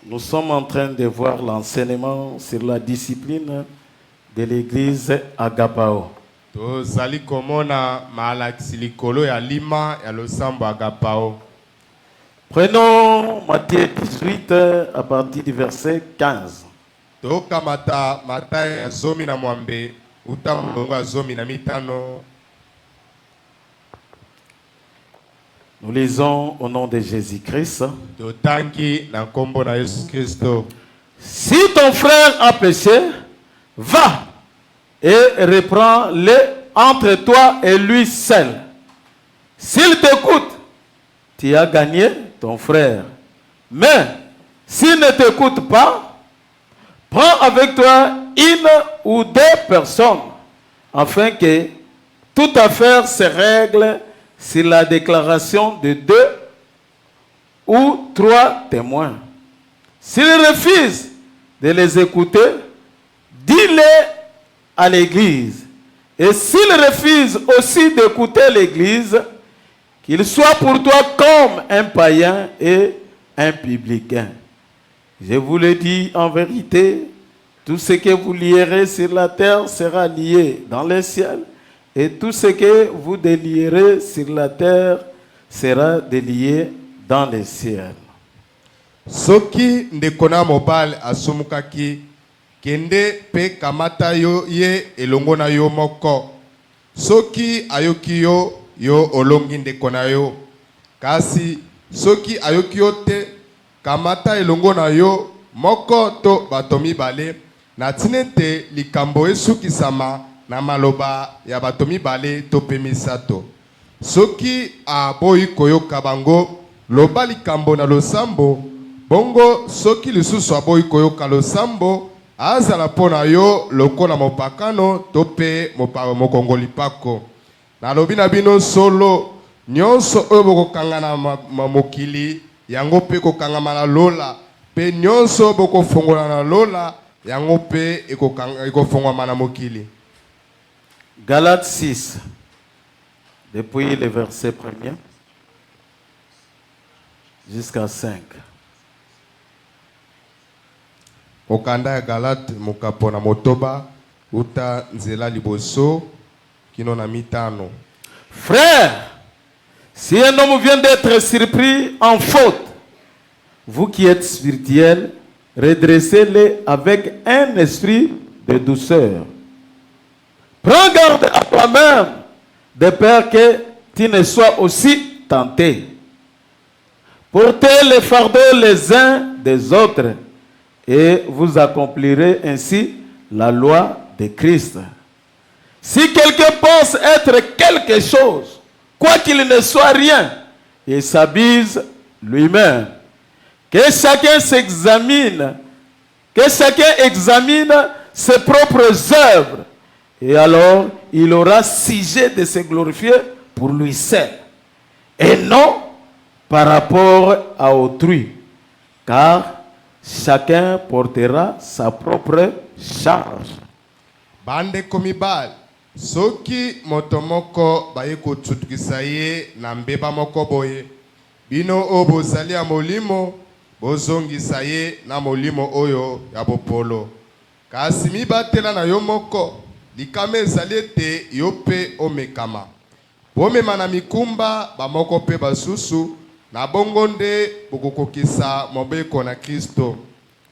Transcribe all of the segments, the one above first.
Nous sommes en train de voir l'enseignement sur la discipline de l'église Agapao. Prenons Matthieu 18 à partir du verset 15. Nous lisons au nom de Jésus-Christ. Si ton frère a péché, va et reprends-le entre toi et lui seul. S'il t'écoute, tu as gagné ton frère. Mais s'il ne t'écoute pas, prends avec toi une ou deux personnes, afin que toute affaire se règle sur la déclaration de 2 ou 3 témoins. S'il refuse de les écouter, dis-le à l'église. Et s'il refuse aussi d'écouter l'église, qu'il soit pour toi comme un païen et un publicain. Je vous le dis en vérité, tout ce que vous lierez sur la terre sera lié dans les ciels, et tout ce que vous délierez sur la terre sera délié dans les ciels. Soki ndekona mobile asumukaki kende pe kamata yo ye elongo na yo moko. Soki ayoki yo yo olongi ndekona yo. Kasi soki ayoki yo te kamata elongo na yo moko to batomi bale na tinete likambo esukisama na maloba ya batomi bale to pe misato. Soki aboyi koyoka bango loba likambo na losambo bongo soki lisusu aboyi koyoka losambo azala pona yo lokola mopakano to pe mokongoli pako. Nalobi na bino solo nyonso oyo bokokanga na mokili yango pe kokangama na lola pe nyonso bokofongola na lola yango pe ekofongwama na mokili. Galates 6, depuis le verset 1er jusqu'à 5. Okanda ya Galate mokapo na motoba uta nzela liboso kino na mitano. Frère, si un homme vient d'être surpris en faute, vous qui êtes spirituels, redressez-le avec un esprit de douceur. Prends garde à toi-même, de peur que tu ne sois aussi tenté. Portez les fardeaux les uns des autres, et vous accomplirez ainsi la loi de Christ. Si quelqu'un pense être quelque chose, quoi qu'il ne soit rien, il s'abuse lui-même. Que chacun s'examine, que chacun examine ses propres œuvres, et alors il aura sujet de se glorifier pour lui seul, et non par rapport à autrui, car chacun portera sa propre charge. Bande komibal, soki motomoko baye kotutukisa ye na mbeba moko boye, bino o bozali ya molimo, bozongisa ye na molimo oyo ya bopolo. Kasi mibatela na yo moko, likame ezali ete yo pe omekama. Bomema na mikumba bamoko pe basusu, na bongo nde bokokokisa mobeko na Kristo.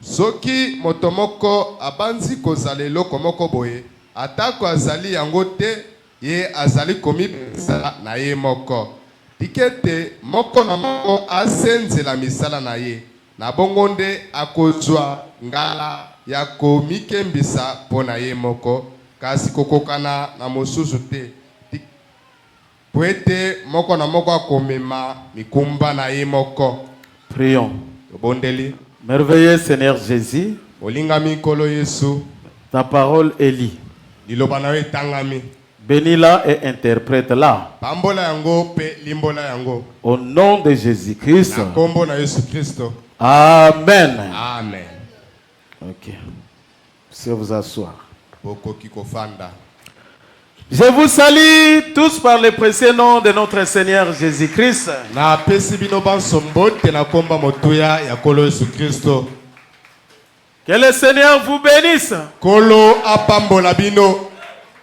Soki motomoko abanzi kozala eloko moko boye, atako azali yango te, ye azali komipesa na ye moko. Tikete moko na moko asenzela misala na ye, na bongo nde akozwa ngala ya komikembisa po na ye moko, kasi kokokana na mosusu te. Poete moko na moko akomema mikumba na ye moko. Prions. Bondeli. Merveilleux Seigneur Jésus, Olingami kolo Yesu. ta parole est lie. Liloba na we tangami. Bénis-la et interprète-la. Pambola yango pe limbola yango. Au nom de Jésus-Christ. Na kombo na Yesu Kristo. Amen. Amen. Ok. Monsieur vous asseoir. Bokoki kofanda. Je vous salue tous par le précieux nom de notre Seigneur Jésus-Christ. Na pesi bino banso mbote na komba motuya ya Kolo Yesu Kristo. Que le Seigneur vous bénisse. Kolo apambola bino.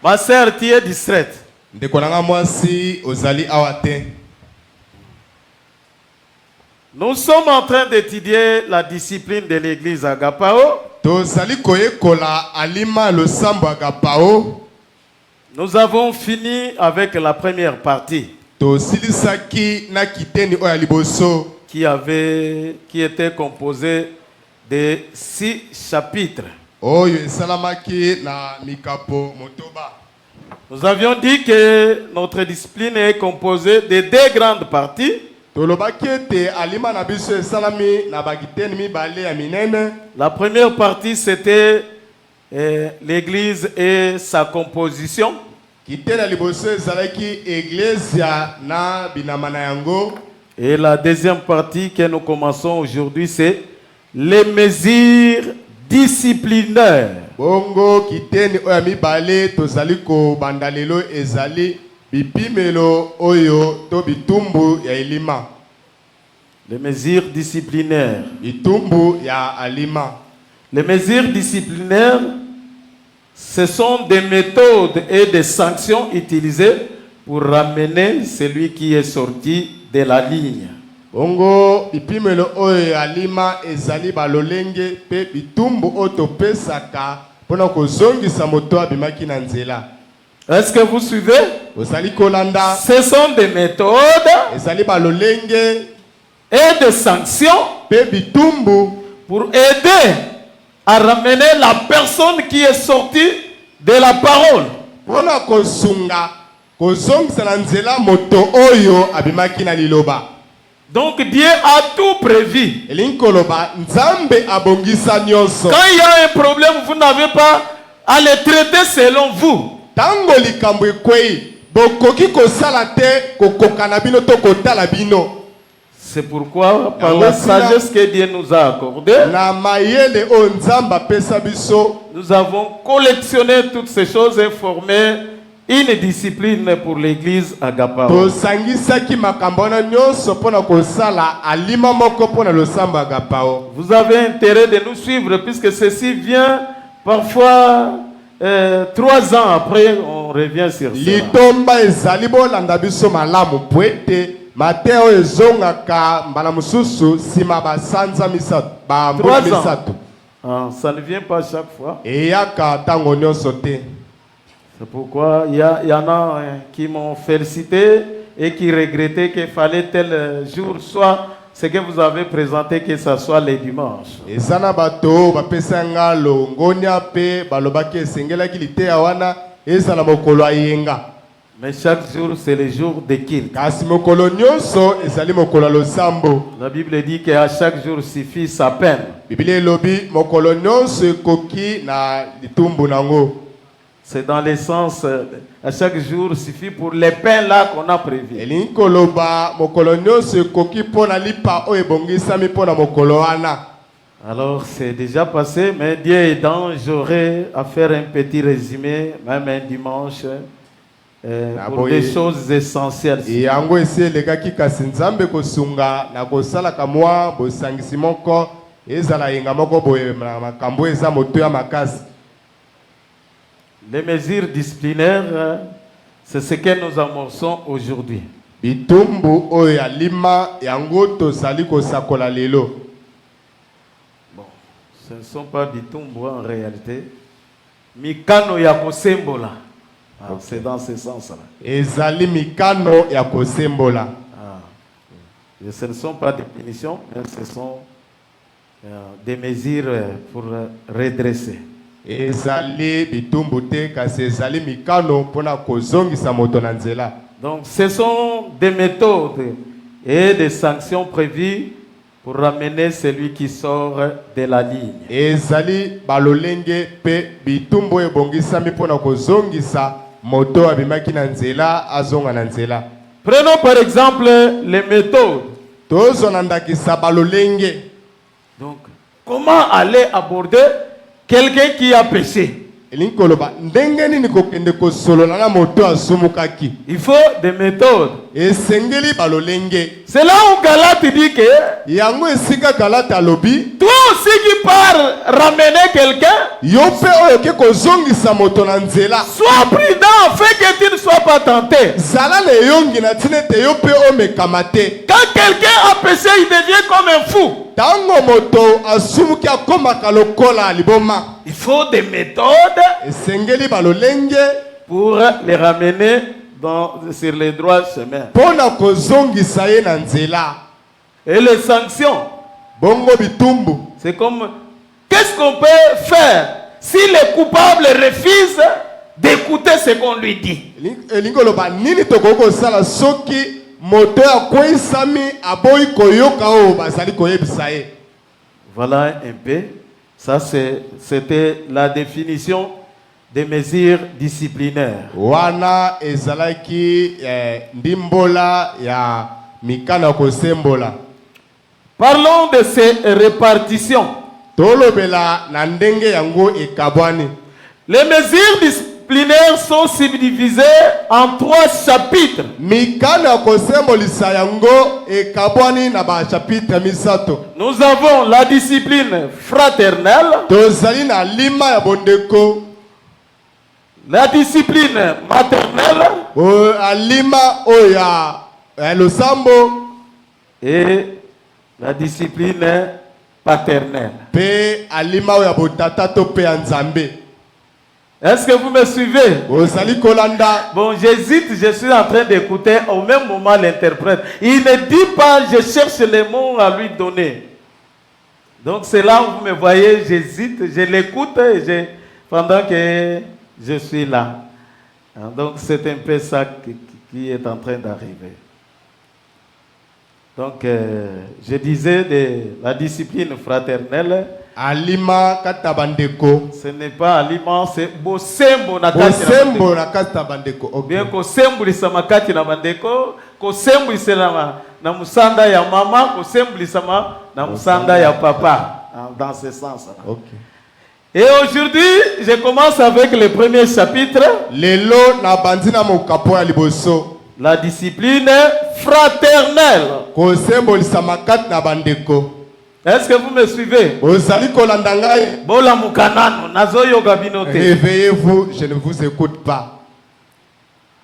Ma sœur, tu es distraite. Ndeko nanga mwasi ozali awate. Nous sommes en train d'étudier la discipline de l'église Agapao. Tozali koyekola alima losambo agapao. Nous avons fini avec la première partie Tosilisaki na kiteni oya liboso qui était composée de 6 chapitres. oyo esalamaki na mikapo motoba. Nous avions dit que notre discipline est composée de 2 grandes parties. Tolobaki ete alima na biso esalami na bakiteni mibale ya minene. La première partie, c'était l'église et sa composition. Kiteni ya liboso ezalaki eglesia na binamana yango. Et la deuxième partie que nous commençons aujourd'hui, c'est les mesures disciplinaires. Bongo kiteni oya mibale tozali ko bandalelo ezali bipimelo oyo to bitumbu ya elima. Les mesures disciplinaires. Bitumbu ya alima. Les mesures disciplinaires, ce sont des méthodes et des sanctions utilisées pour ramener celui qui est sorti de la ligne. Bongo bipimelo oyo ya alima ezali balolenge pe bitumbu oto pesaka pona kozongisa moto abimaki na nzela. Est-ce que vous suivez? Ozali kolanda. Ce sont des méthodes Ezali balolenge et des sanctions pe bitumbu pour aider à ramener la personne qui est sortie de la parole. pona kosunga kozongisa na nzela moto oyo abimaki na liloba. Donc Dieu a tout prévu. Elingi koloba nzambe abongisa nyonso. Quand il y a un problème, vous n'avez pas à le traiter selon vous. Tango likambo ekwei bokoki kosala te kokoka na bino to kotala bino. C'est pourquoi, par la sagesse que Dieu nous a accordée, Na mayele o nzamba pesa biso nous avons collectionné toutes ces choses et formé une discipline pour l'église Agapao. tosangisaki makambo na nyonso mpona kosala alima moko mpona losambo agapao. Vous avez intérêt de nous suivre puisque ceci vient parfois 3 ans après, on revient sur cela. Litomba ezali bolanda biso malamu po ete mateo ezongaka mbala mosusu nsima basanza misato bambula 3 ans. misato. Ah, ça ne vient pas chaque fois. Eyaka ntango nyonso te. C'est pourquoi il y en a qui m'ont félicité et qui regrettaient qu'il fallait tel jour soit ce que vous avez présenté, que ce soit les dimanches. Eza na bato bapesa nga longonia pe balobaki esengelaki liteya wana ezala mokolo ayenga. Mais chaque jour, c'est le jour de culte. Kasi mokolo nyonso ezali mokolo ya losambo. La Bible dit qu'à chaque jour suffit sa peine. Biblia elobi mokolo nyonso ekoki na litumbu nango. C'est dans le sens, à chaque jour suffit pour les peines là qu'on a prévues. Elingi koloba mokolo nyonso ekoki mpona lipa oyo ebongisami mpona mokolo wana. Alors c'est déjà passé, mais Dieu aidant, j'aurai à faire un petit résumé, même un dimanche, pour des choses essentielles. Yango esi elekaki kasi nzambe kosunga na kosalaka mwa bosangisi moko ezala yenga moko boye na makambo eza moto ya makasi. Les mesures disciplinaires, c'est ce que nous amorçons aujourd'hui. Bitumbu oyo ya lima yango tozali kosakola lelo. Bon, ce ne sont pas bitumbu en réalité. Mikano ya kosembola. Ah, c'est dans ce sens-là. Ezali mikano ya kosembola. Ah. Et ce ne sont pas des punitions, mais ce sont des mesures pour redresser. Ezali bitumbu te kasi ezali mikano mpona kozongisa moto na nzela. Donc ce sont des méthodes et des sanctions prévues pour ramener celui qui sort de la ligne. Ezali balolenge pe bitumbu ebongisami mpona kozongisa moto abimaki na nzela azonga na nzela. Prenons par exemple les méthodes. Tozona ndakisa balolenge. Donc comment aller aborder quelqu'un qui a péché? Elinkoloba ndenge ni kokende kosolola na moto asumukaki. Il faut des méthodes. Esengeli balolenge. C'est là où Galate dit que Yango esika Galate alobi. toi aussi qui pars ramener quelqu'un, Yope oyoke kozongisa moto na nzela. sois prudent afin que tu ne sois pas tenté. Zala le yongi na tinete yope omekamate. Quand quelqu'un a péché, il devient comme un fou. Tango moto asumuki akomaka lokola liboma. Il faut des méthodes Esengeli balolenge pour les ramener sur les droits chemins. pona kozongisa ye na nzela. Et les sanctions, Bongo bitumbu. c'est comme, qu'est-ce qu'on peut faire si le coupable refuse d'écouter ce qu'on lui dit? Elingoloba nini tokoko sala soki moto akwesami aboyi koyoka o bazali koyebisa ye. Voilà un peu. Ça, c'était la définition des mesures disciplinaires. Wana ezalaki ndimbola ya mikana kosembola. Parlons de ces répartitions. Tolobela na ndenge yango ekabwani. Les mesures disciplinaires sont subdivisées en 3 chapitres. Mikana kosembolisa yango ekabwani na ba chapitre misato. Nous avons la discipline fraternelle, Tozali na lima ya bondeko. la discipline maternelle Alima oya losambo et la discipline paternelle. pe alima oya botata to pe nzambe. Est-ce que vous me suivez? Ozali kolanda. Bon, j'hésite, je suis en train d'écouter au même moment l'interprète. Il ne dit pas, je cherche les mots à lui donner. Donc c'est là où vous me voyez, j'hésite, je l'écoute pendant que je suis là. Donc c'est un peu ça qui est en train d'arriver. Donc je disais de la discipline fraternelle. Alima katabandeko. Ce n'est pas aliment, c'est bosembo na kati na Bosembo na katabandeko. Okay. bien kosembulisa makati na bandeko, kosembulisa na musanda ya mama, kosembulisa na musanda ya papa, dans ce sens. Okay. Et aujourd'hui, je commence avec le premier chapitre, Lelo na bandina mokapo ya liboso. la discipline fraternelle. Kosembolisa makati na bandeko. Est-ce que vous me suivez? Ozali kolanda ngai. Bola mukanano, nazoyo gabinote. Réveillez-vous, je ne vous écoute pas.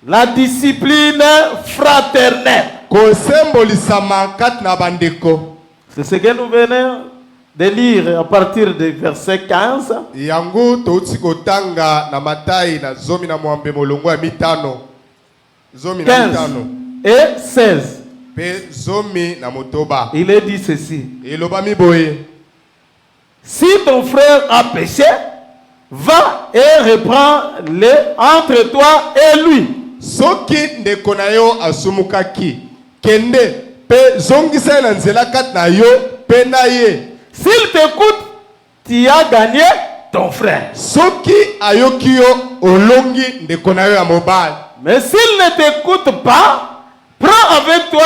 La discipline fraternelle. Kosembolisa makati na bandeko. C'est ce que nous venons de lire à partir du verset 15. Yango touti kotanga na Matai na zomi na mwambe molongo ya mitano. Zomi na 15 mitano. et 16. Pe zomi na motoba. Il est dit ceci. Eloba miboye. Si ton frère a péché, va et reprends-le entre toi et lui. Soki ndeko na yo asumukaki. Kende pe zongisa na nzela kat na yo pe na ye. S'il t'écoute, tu as gagné ton frère. Soki ayoki yo olongi ndeko na yo ya mobali. Mais s'il ne t'écoute pas, prends avec toi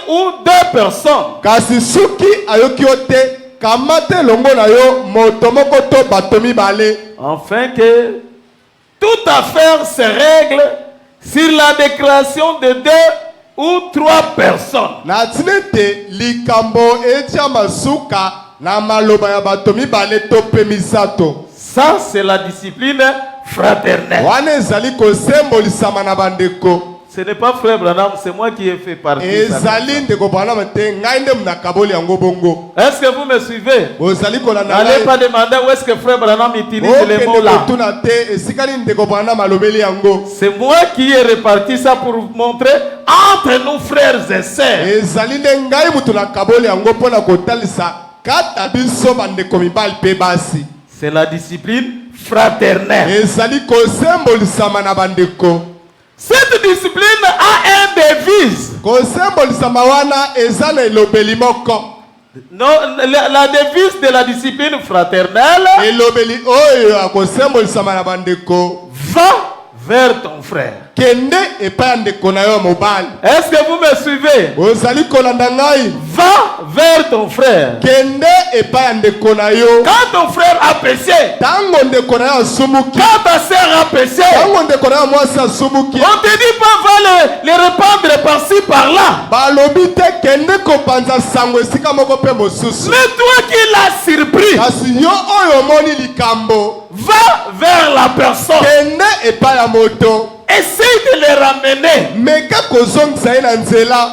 1 ou 2 personnes. Kasi soki ayoki yo te kamate longo na yo moto moko to bato mibale. Afin que toute affaire se règle sur la déclaration de 2 ou 3 personnes. Na tinete likambo etia masuka na maloba ya bato mibale to pe misato. Ça, c'est la discipline fraternelle. Wana ezali kosembolisama na bandeko. Ce n'est pas frère Branham, c'est moi qui ai fait partie. Ezali ndeko Branham te ngai nde mnakaboli yango bongo. Est-ce que vous me suivez? Ozali kolanda N'allez pas demander où est-ce que frère Branham utilise les mots là. tuna te esikali ndeko Branham alobeli yango. C'est moi qui ai réparti ça pour vous montrer entre nous frères et sœurs. Ezali nde ngai mutu nakaboli yango pona kotalisa kata biso bandeko mibali pe basi. C'est la discipline fraternelle. Ezali kosembolisama na bandeko. Cette discipline a un devise. Kosembolisama wana eza na elobeli moko. Non, la devise de la discipline fraternelle. Elobeli oyo akosembolisama na bandeko. Va vers ton frère. kende epai ndeko na yo mobali. Est-ce que vous me suivez? Ozali kolanda ngai. Va vers ton frère. Kende epai ndeko na yo. Quand ton frère a péché, Tango ndeko na yo asumuki. quand ta sœur a péché, Tango ndeko na yo mwasi asumuki. on te dit pas va les répandre par-ci par-là. Balobi te kende kopanza sango esika moko pe mosusu. Mais toi qui l'as surpris, Kasi yo oyo moni likambo. va vers la personne. Kende epai ya moto. Essaye de les ramener. Meka kozongisa ye na nzela.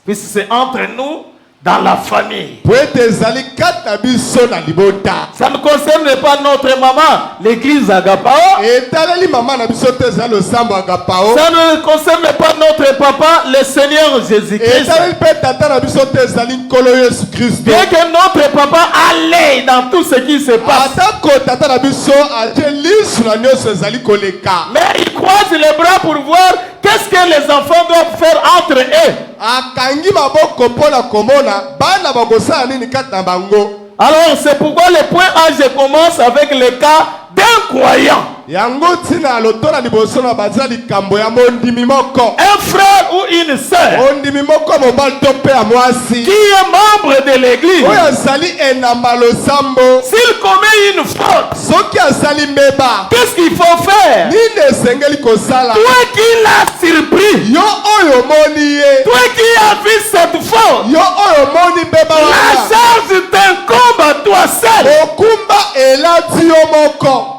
Puisque c'est entre nous, dans la famille. Po ete ezali kati na biso na libota. Ça ne concerne pas notre maman, l'église Agapao. Etaleli mama na biso te ezali losambo agapao. Ça ne concerne pas notre papa, le Seigneur Jésus-Christ. Etaleli pe tata na biso te ezali nkolo Yesu Kristo. Bien que notre papa allait dans tout ce qui se passe, Atako tata na biso atie lisu na nyonso ezali koleka. mais il croise les bras pour voir qu'est-ce que les enfants doivent faire entre eux. Akangi maboko mpona komona bana bakosala nini kati na bango. Alors c'est pourquoi le point A, je commence avec le cas d'un croyant. Yango tina lotola liboso na bazala likambo ya mondimi moko. Un frère ou une sœur Mondimi moko mobali to pe ya mwasi. qui est membre de l'église. Oyo azali enamba losambo. S'il commet une faute, Soki azali mbeba. qu'est-ce qu'il faut faire? Nini esengeli kosala? Toi qui l'as surpris, Yo oyo moni ye. toi qui as vu cette faute, Yo oyo moni mbeba la wana. charge t'incombe à toi seul. Okumba elati yo moko.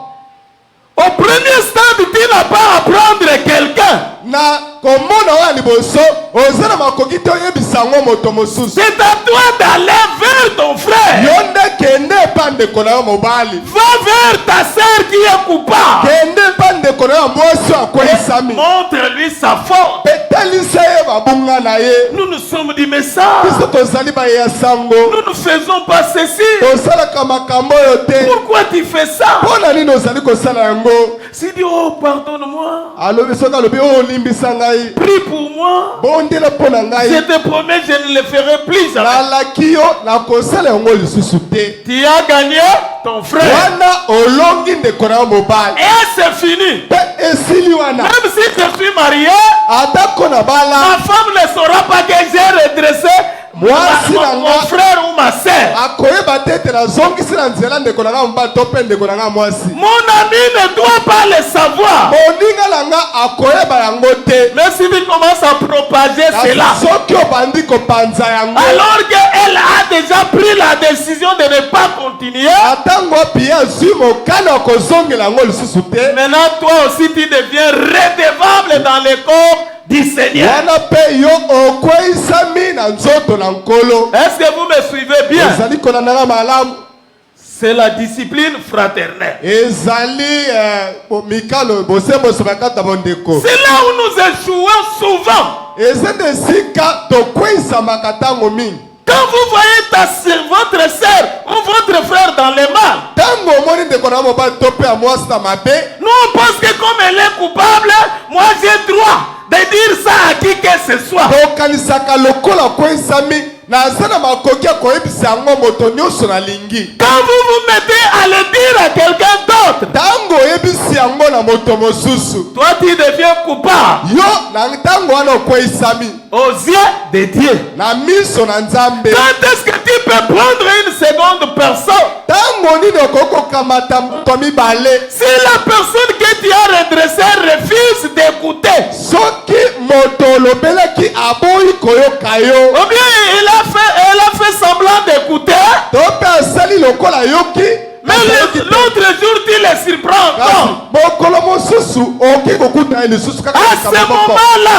Au premier stade, tu n'as pas à prendre quelqu'un. Na komona wana liboso ozana makoki te oyebisa ngo moto mosusu. C'est à toi d'aller vers ton frère. Yo nde kende epa ndeko na yo mobali. Va vers ta sœur qui est coupable. Kende epa ndeko na yo mwasi akweyisami. Montre-lui sa faute. Petelisa ye babunga na ye. Nous nous sommes dit, mais ça, Biso tozali bayeya sango. nous ne faisons pas ceci. Tosalaka makambo oyo te. Pourquoi tu fais ça? Mpona nini ozali kosala yango? Si dit, oh, pardonne-moi. Alobi soki alobi oyo olimbisa ngai. Prie pour moi. Bondela mpona Je ngai. te promets, je ne le ferai plus jamais. Nalaki yo nakosala yango lisusu te. Tu as gagné ton frère. Wana olongi ndeko na yo mobali. Et c'est fini. Pe esili wana. Même si je suis marié, Atako na bala. ma femme ne saura pas que j'ai redressé Moi, si mon frère ou ma sœur. akoyeba te ete nazongisi na nzela ndeko na nga mobali to mpe ndeko na nga mwasi. Mon ami ne doit pas le savoir. Moninga na nga akoyeba yango te. Mais si tu commences à propager cela, Soki obandi kopanza yango. alors qu'elle a déjà pris la décision de ne pas continuer, Atango api azwi mokano akozongela yango lisusu te. maintenant toi aussi tu deviens redevable dans le corps du Seigneur. Wana pe yo okweyisami na nzoto na nkolo. Est-ce que vous me suivez bien? Ezali kolandanga malamu. C'est la discipline fraternelle. Ezali mikalo bosemboso bakata bondeko. C'est là où nous échouons souvent. Eza nde esika tokweyisamaka ntango mingi. Quand vous voyez votre sœur ou votre frère dans le mal, Tango omoni ndeko na mobali to mpe ya mwasi na mabe. nous on pense que comme elle est coupable, moi j'ai droit de dire ça à qui que ce soit. Tokanisaka lokola okweyisami naza na makoki ya koyebisa yango moto nyonso nalingi. Quand vous vous mettez à le dire à quelqu'un d'autre, Tango oyebisi yango na moto mosusu. toi tu deviens coupable Yo na ntango wana okweyisami aux yeux de Dieu. na miso na Nzambe. Quand est-ce que tu peux prendre une seconde personne? Tango nini okoki kokamata moto mibale? Si la personne que tu as redressée refuse d'écouter, Soki moto olobelaki aboyi koyoka yo. ou bien elle a fait semblant d'écouter, To mpe asali lokola yoki. mais l'autre jour tu les surprends encore. Mokolo mosusu okoki kokuta ye lisusu kaka À likambo ce moko. moment-là,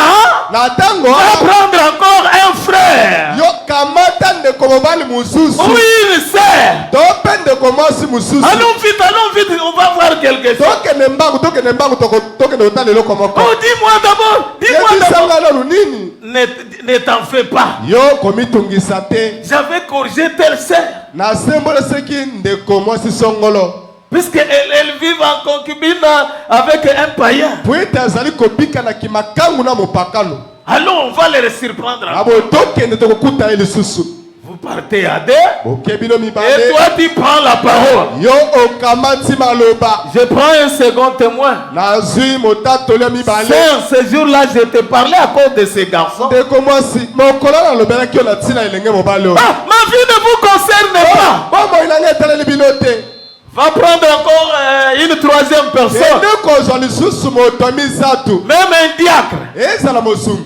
Na ntango va wana prendre encore un frère yo kamata ndeko mobali mosusu. ou une sœur. To mpe ndeko mwasi mosusu. Allons vite, on va voir quelque chose. Tokende mbangu tokende kotala eloko moko. Oh, dis-moi d'abord. Yebisanga nanu nini? Ne t'en fais pas. Yo komitungisa te. J'avais corrigé telle sœur. Nasemboleseki ndeko mwasi songolo. Puisqu'elle vit en concubine avec un païen. Po ete azali kobika na kimakangu na mopakano. Allons, on va les surprendre. Abo tokende tokokuta ye lisusu. Vous partez à deux. bokebino Et mibale toi, tu prends la parole. yo okamati maloba Je prends un second témoin. nazwi motatoli ya mibale Sœur, ce jour-là, je te parlais à cause de ces garçons. ndeko mwasi mokolo nalobelaki yo na ntina elenge mobali oyo Ah, ma vie ne vous concerne pas. bomoi nanga etaleli bino te Va prendre encore une troisième personne. ende kozwa lisusu moto misato Même un diacre. ezala mosungi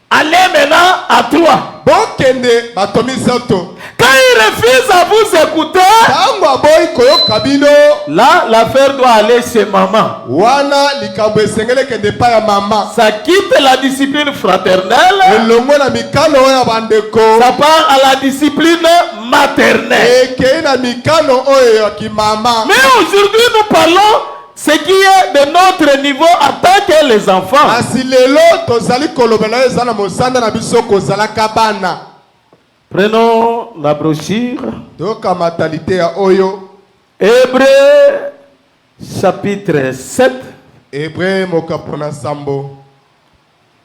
Allez maintenant à toi. bokende bato misato Quand il refuse à vous écouter, ntango aboyi koyoka bino là, l'affaire doit aller chez maman. wana likambo esengeli ekende epai ya mama Ça quitte la discipline fraternelle. elongo na mikano oyo ya bandeko Ça part à la discipline maternelle. ekei na mikano oyo ya kimama Mais aujourd'hui, nous parlons ce qui est de notre niveau en tant que les enfants. kasi lelo tozali kolobela oyo eza na mosanda na biso kozalaka bana Prenons la brochure. toyokamata liteya oyo Hébreux chapitre 7, hebreu mokapo na nsambo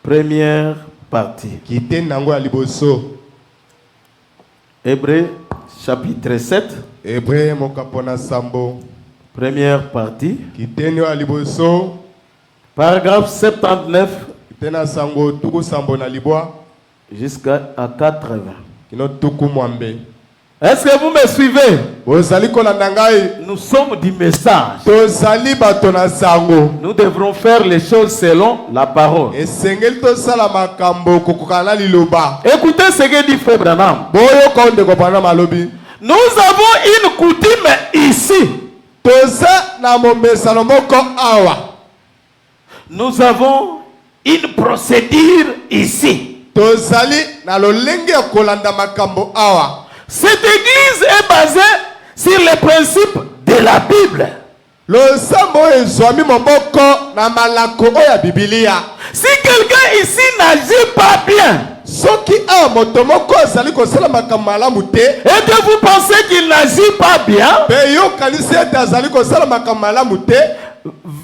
première partie. kiteni nango ya liboso Hébreux chapitre 7, hebreu mokapo na nsambo première partie. kiteni oyo ya liboso Paragraphe 79 kiteni na sango tuku sambo na libwa jusqu'à 80. kino tuku mwambe Est-ce que vous me suivez? bozali kolanda ngai Nous sommes du message. tozali bato na sango Nous devrons faire les choses selon la parole. esengeli tosala makambo kokokana na liloba Écoutez ce que dit Frère Branham. boyoka oyo ndeko bana malobi Nous avons une coutume ici. toza na momesano moko awa Nous avons une procédure ici. tozali na lolenge ya kolanda makambo awa Cette église est basée sur les principes de la Bible. losambo oyo ezwami moboko na malako oyo ya bibilia Si quelqu'un ici n'agit pas bien, soki awa moto moko azali kosala makambo malamu te et que vous pensez qu'il n'agit pas bien, mpe yokanisi ete azali kosala makambo malamu te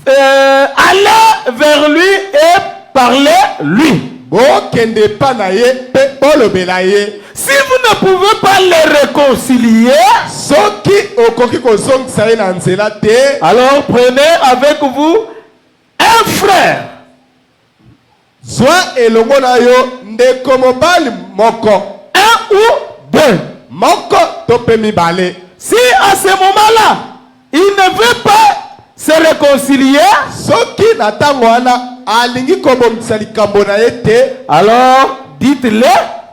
allez vers lui et parlez-lui. bokende epa na ye mpe bolobela ye Si vous ne pouvez pas les réconcilier, soki okoki kozongisa ye na nzela te alors prenez avec vous un frère. zwa elongo na yo ndeko mobali moko Un ou deux. moko to mpe mibale Si à ce moment-là, il ne veut pas se réconcilier, soki na ntango wana alingi kobongisa likambo na ye te alors dites-le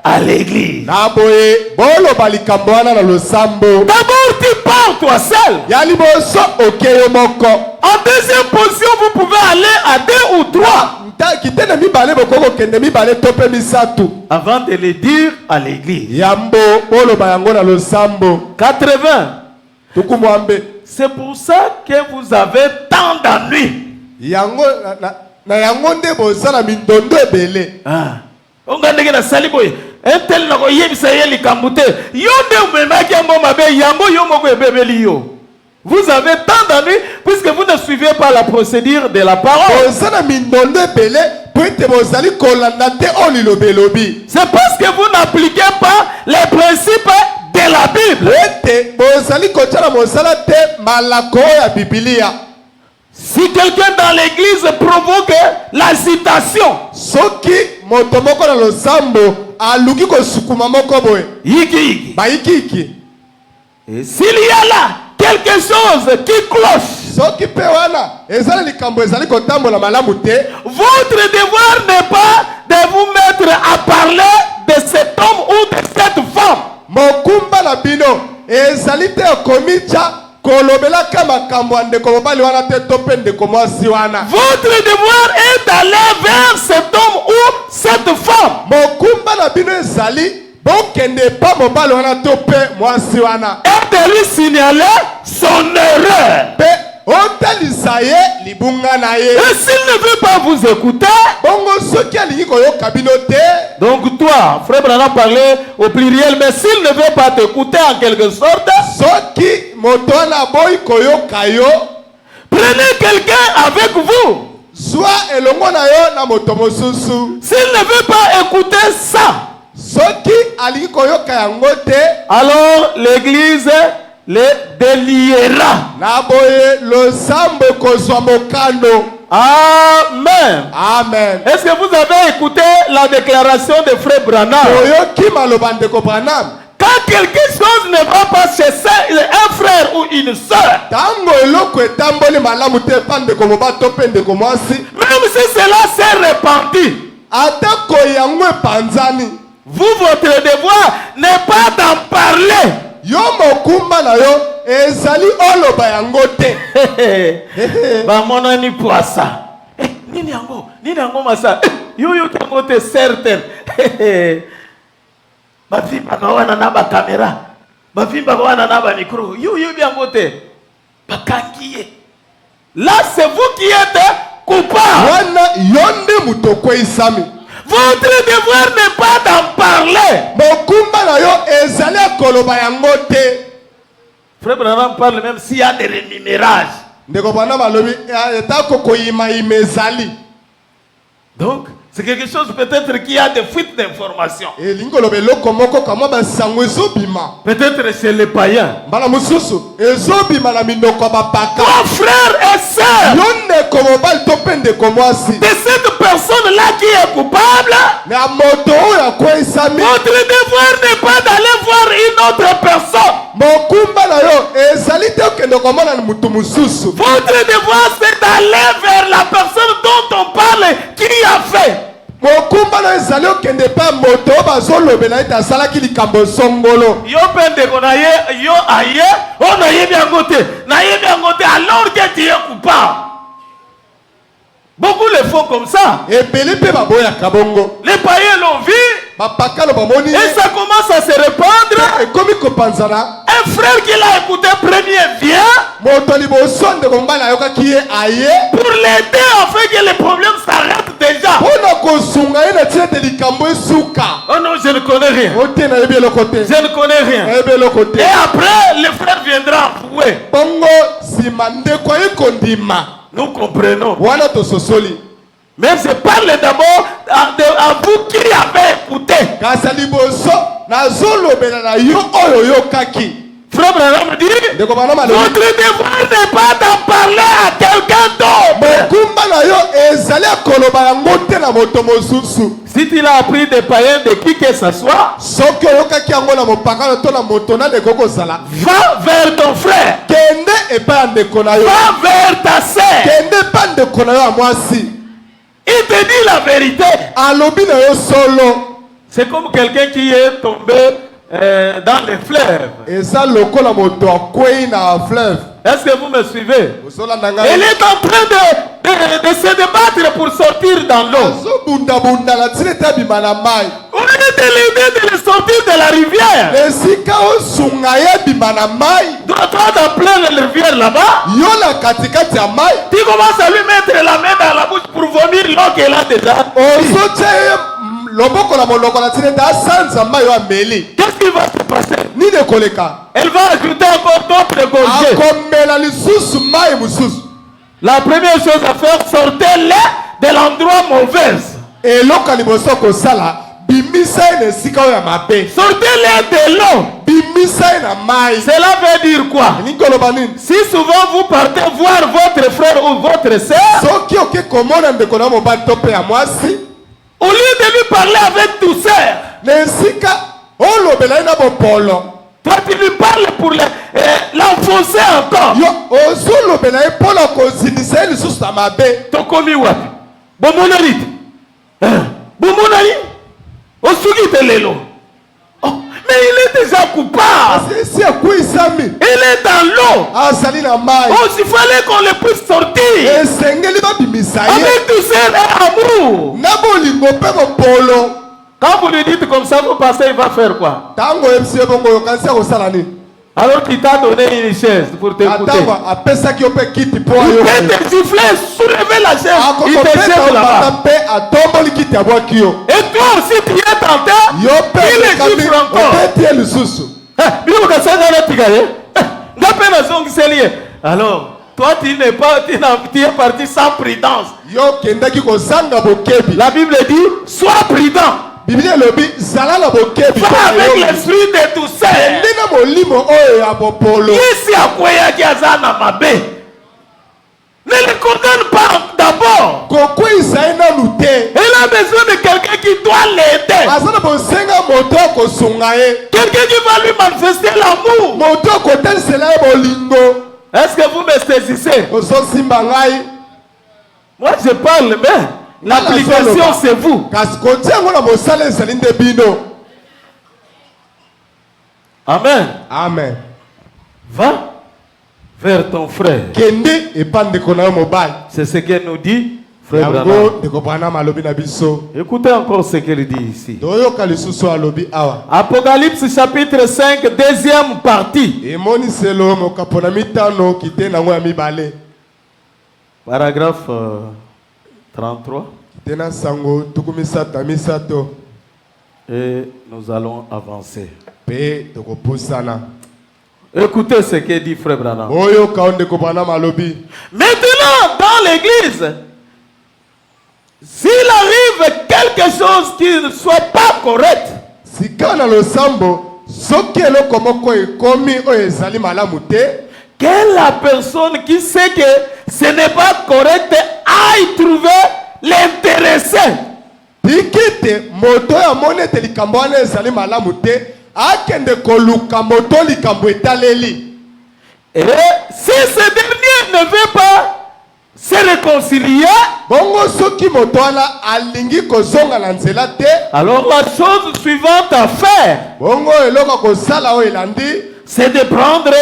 à l'église. na boye boloba likambo wana na losambo D'abord, tu pars toi seul. ya liboso oke yo moko En deuxième position, vous pouvez aller à deux ou trois kitene mibale bokoki kokende mibale to mpe misato avant de le dire à l'église. yambo boloba yango na losambo 80. tuku mwambe C'est pour ça que vous avez tant d'ennuis. yango na yango nde bozala mindondo ebele Ah. Onga ndenge na sali boye. Un tel na koyebisa ye likambo te. Yo nde omemaki yango mabe yango yo moko ebebeli yo. Vous avez tant d'ennuis puisque vous ne suivez pas la procédure de la parole. bozala mindondo ebele po ete bozali kolanda te oyo liloba elobi C'est parce que vous n'appliquez pas les principes de la Bible. ete bozali kotiala mosala te malako oyo ya bibilia Si quelqu'un dans l'église provoque la citation, soki moto moko na losambo aluki kosukuma moko boye yiki yiki. bayikiki Et s'il y a là quelque chose qui cloche, soki mpe wana ezala likambo ezali kotambola malamu te votre devoir n'est pas de vous mettre à parler de cet homme ou de cette femme. mokumba na bino ezali te komitya kolobelaka makambo ya ndeko mobali wana te to mpe ndeko mwasi wana Votre devoir est d'aller vers cet homme ou cette femme mokumba na bino ezali bokende pa mobali wana to mpe mwasi wana et de lui signaler son erreur. mpe otalisa ye libunga na ye Et s'il ne veut pas vous écouter, bongo soki alingi koyoka bino te donc toi, frère Branham parlait au pluriel, mais s'il ne veut pas t'écouter en quelque sorte, soki moto wana aboyi koyoka yo prenez quelqu'un avec vous. zwa elongo na yo na moto mosusu S'il ne veut pas écouter ça, soki alingi koyoka yango te, alors l'église les déliera. na boye losambo kozwa mokano. Amen. Amen. Est-ce que vous avez écouté la déclaration de frère Branham? Oyoki maloba ndeko Branham. Quand quelque chose ne va pas chez un frère ou une sœur, Tango eloko etamboli malamu te pa ndeko mobali to pe ndeko mwasi, même si cela s'est répandu, atako yango epanzani, vous, votre devoir n'est pas d'en parler. yo mokumba na yo ezali oloba yango te. Bamonani poisa. Nini yango masa. Yo yango te certain. Bafimba kawana na ba caméra. Bafimba kawana na ba micro. Yo yango te. Bakangiye. Là c'est vous qui êtes coupable. Wana yonde mutoko isami. Votre devoir n'est pas d'en parler. Mokumba na yo ezali koloba yango te. Frère Branham parle même s'il y a des remémérages. Ndeko Branham alobi etako koyima imezali. Donc, c'est quelque chose peut-être qui a des fuites d'informations. Elingi koloba eloko moko kama basango ezobima. Peut-être chez les païens. Mbala mususu ezobima na minoko bapaka. Toi, frère et sœur, Yo ndeko mobali to pe ndeko mwasi. de cette personne-là qui est coupable, Na moto oyo akwesami. votre devoir n'est pas d'aller voir une autre personne. Mokumba na yo ezali te okende komona na mutu mususu. Votre devoir c'est d'aller vers la personne dont on parle qui a fait. Mokumba na ezali okende pa moto oyo bazolobela ete asalaki likambo songolo. Yo pendeko na ye, yo aye, on a ye bien goûté. Na ye bien goûté alors que tu es coupable. Beaucoup le font comme ça. Ebele pe baboyaka bongo. Les païens l'ont vu Bapaka lo bamoni. et ça commence à se répandre. Ekomi kopanzana. Un frère qui l'a écouté premier vient Moto liboso ndeko mobali ayokaki ye aye. pour l'aider afin que les problèmes s'arrêtent déjà. Mpona kosunga ye na tina ete likambo esuka. Oh non, je ne connais rien. Ote nayebi eloko te. Je ne connais rien. Nayebi eloko te. Et après, le frère viendra avouer. Bongo nsima ndeko aye kondima. Nous comprenons. Wana tososoli. Mais je parle d'abord à vous qui avez écouté. Kasi liboso nazolobela na yo oyo oyokaki. Frère Branham dit, Ndeko Branham alobi. votre devoir n'est pas d'en parler à quelqu'un d'autre. Mokumba na yo ezali koloba yango te na moto mosusu. Si tu l'as appris des païens de qui que ce soit, Soki oyokaki yango na mopaka to na moto na ndeko kozala. va vers ton frère. Kende epai ya ndeko na yo. Va vers ta sœur. Kende epai ndeko na yo ya mwasi. Il te dit la vérité. Alobi na yo solo. C'est comme quelqu'un qui est tombé dans les fleuves. Eza lokola moto akwei na fleuve. Est-ce que vous me suivez? Osolanda Il ngai. est en train de se débattre pour sortir dans l'eau. Azobunda na tina ete abima na mai. Au lieu de l'aider de le sortir de la rivière, Esika osunga ye abima na mai. toi dans plein la rivière là-bas, Yo na katikati ya mai. tu commences à lui mettre la main dans la bouche pour vomir l'eau qu'elle a déjà. Ozotia ye loboko na moloko na tina ete asanza mai yo ameli. Qu'est-ce qui va se passer? Nini ekoleka? Elle va ajouter encore d'autres gorgées. Akomela lisusu mai mususu. La première chose à faire, sortez-les de l'endroit mauvais. Eloko ya liboso kosala bimisa ye na esika oyo ya mabe. Sortez-les de l'eau. Bimisa ye na mai. Cela veut dire quoi? Elingi koloba nini? Si souvent vous partez voir votre frère ou votre sœur, Soki oke komona ndeko na mobali to pe ya mwasi, au lieu de lui parler avec douceur, na esika olobela ye na bopolo, toi tu lui parles pour l'enfoncer encore. yo ozolobela ye mpona kozindisa ye lisusu na mabe. Tokomi wapi? Bomonali. Bomonali. Osugite lelo. Oh, mais il est déjà coupable. Kasi esi ekwisami, Il est dans l'eau. azali na mai. Oh, il fallait qu'on le puisse sortir. Esengeli babimisa ye Avec douceur et amour. na bolingo mpe bopolo. Quand vous lui dites comme ça, vous pensez il va faire quoi? Ntango oyebisi ye bongo okanisi ya kosala nini? Alors qu'il t'a donné une chaise pour t'écouter. Ntango apesaki yo mpe kiti mpo Il ayo. peut te siffler, soulever la chaise. Il te akokopesa jette yo bata là-bas. mpe atomboli kiti abwaki yo. Et toi aussi, tu es tenté. Yo mpe Il est ekami siffle encore. obeti ye lisusu. Bilo kasanga na tigaye. Ngape na zongiseli ye. Alors, toi tu n'es pas, tu es parti sans prudence. Yo kendaki kozanga bokebi. La Bible dit, sois prudent. Biblia lobi zala la bokebi. Va avec l'esprit de douceur. Ndena molimo oyo ya bopolo. Ici à quoi ya kiazana mabe. Ne le condamne pas d'abord. Koko isaina lute. Il a besoin de quelqu'un qui doit l'aider. Azana bosenga moto ko sungae. Quelqu'un qui va lui manifester l'amour. Moto ko tensela bolingo. Est-ce que vous me saisissez? Oso simba ngai. Moi je parle mais l'application c'est vous. Kasi kotiango na mosala ezali nde bino. Amen. Amen. Va vers ton frère. Kende epande kona mobile. C'est ce que nous dit frère Branham. Yango de kopana malobi na biso. Écoutez encore ce qu'il dit ici. Doyoka lisusu alobi awa. Apocalypse chapitre 5 deuxième partie. Emoni selo mokapona mitano kite nango ya mibale. Paragraphe 33. Tena sango tukumisata misato. Et nous allons avancer. Pe tokopusana. Écoutez ce que dit frère Branham. Oyo kaonde kopana malobi. Maintenant, dans l'église, s'il arrive quelque chose qui ne soit pas correct, Sika na losambo soki eloko moko ekomi oyo ezali malamu te. que la personne qui sait que ce n'est pas correct aille trouver l'intéressé. Tikite moto ya monete likambo wana ezali malamu te. Akende koluka moto likambo etaleli. Et si ce dernier ne veut pas se réconcilier, Bongo soki moto wana alingi kozonga na nzela te. alors la chose suivante à faire, Bongo eloko kosala oyo elandi. c'est de prendre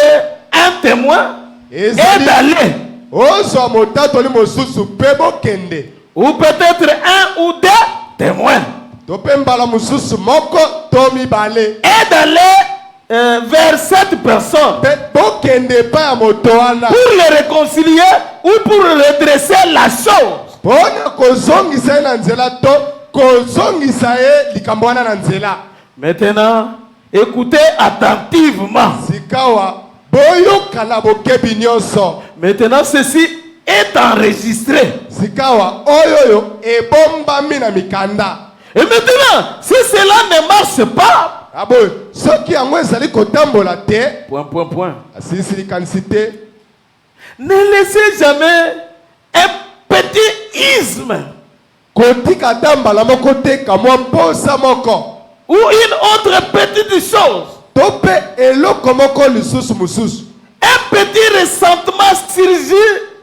un témoin et d'aller. Ozwa motatoli mosusu pe bokende. Ou peut-être un ou deux témoins. To pe mbala mosusu moko to mibale. Et d'aller vers cette personne Pe bokende pa ya moto wana. pour le réconcilier ou pour redresser la chose. Pona kozongisa ye na nzela to kozongisa ye likambo wana na nzela. Maintenant, écoutez attentivement. Sikawa boyoka na bokebi nyonso. Maintenant, ceci est enregistré. Sikawa oyoyo ebombami na mikanda. Et maintenant, si cela ne marche pas, Abo soki yango ezali kotambola te. point. Asisi likanisi te. Ne laissez jamais un petit isme Kotika tambala moko te kamwa posa moko. ou une autre petite chose, Tope eloko moko lisusu mususu. un petit ressentiment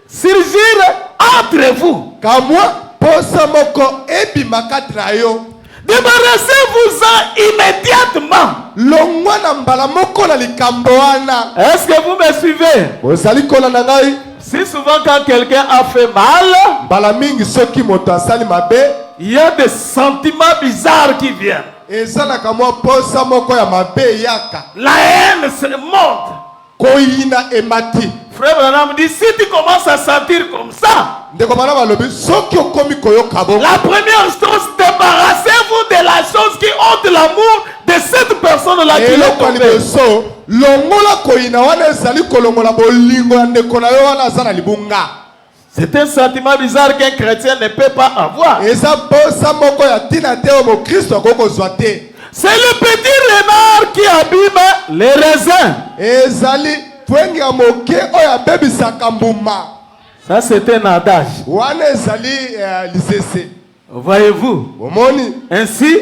surgir entre vous. Kamwa posa moko ebimaka na yo. Débarrassez-vous-en immédiatement. Longwa na mbala moko na likambo wana. Est-ce que vous me suivez? Bozali kola na ngai. Si souvent quand quelqu'un a fait mal, Mbala mingi soki moto asali mabe, il y a des sentiments bizarres qui viennent. ezala kamwa posa moko ya mabe yaka. La haine se monte. Koyina emati. Frère Branham dit, si tu commences à sentir comme ça, Ndeko bana balobi soki okomi koyoka bongo. la première chose, débarrassez-vous de la chose qui ôte l'amour de cette personne-là qui Eloko est tombée. liboso longola koyina wana ezali kolongola bolingo ya ndeko na yo wana aza na libunga. C'est un sentiment bizarre qu'un chrétien ne peut pas avoir. Eza posa moko ya tina te o mokristo akokozwa te. C'est le petit renard qui abîme les raisins. Ezali twengi ya moke oyo abebisaka mbuma. Ça, c'est un adage. Wana ezali lisese. Voyez-vous? Omoni. Ainsi,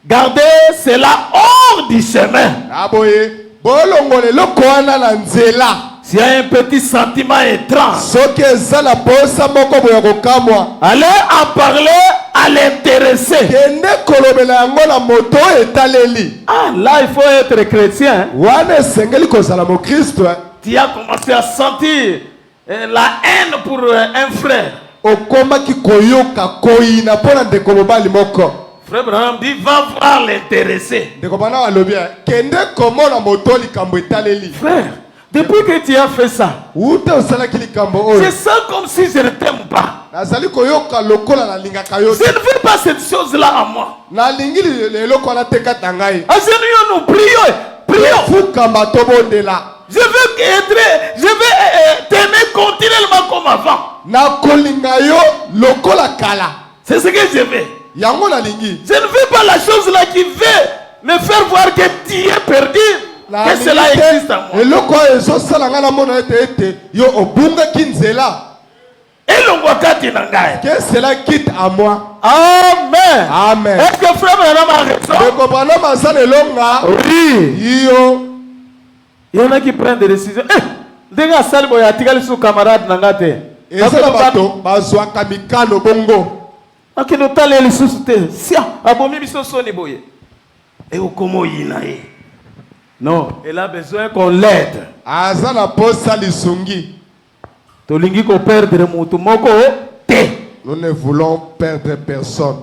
gardez cela hors du chemin. Aboye bolongole loko wana na nzela. S'il y a un petit sentiment étrange, Soki ezala posa moko boya kokamwa. allez en parler à l'intéressé. Kende kolobela yango na moto etaleli. Ah, là, il faut être chrétien. Wana esengeli kozala mokristo. Tu as commencé à sentir la haine pour un frère. Okomaki koyoka koyina mpona ndeko mobali moko. Frère Branham dit, va voir l'intéressé. Ndeko bana balobi kende komona moto likambo etaleli. Frère, depuis que tu as fait ça, Ute osalaki likambo oyo. je sens comme si je ne t'aime pas. Nazali koyoka lokola nalingaka yo. Je ne veux pas cette chose-là à moi. Nalingi eloko wana tekata ngai. À ce niveau, nous prions. Fukama tobondela. Je veux t'aimer continuellement comme avant. Na kolinga yo lokola kala. C'est ce que je veux. yango nalingi. Je ne veux pas la chose là qui veut me faire voir que tu es perdu. Que cela existe en moi. Eloko ezo sala ngana mona ete yo obunga kinzela. Que cela quitte à moi. Amen. Amen. Est-ce que frère Branham a raison? Oui. Il y en a qui prennent des décisions. Dès que ça, il y a des sous camarades nangate. Et ça va bateau, bazwa kamikano bongo. Ok, nous t'allons les sous-souter. Sia, abomi biso soni boye. Et au komo yinae. Non, elle a besoin qu'on l'aide. Azana posa lisungi. Tolingi ko perdre mutu moko te. Nous ne voulons perdre personne.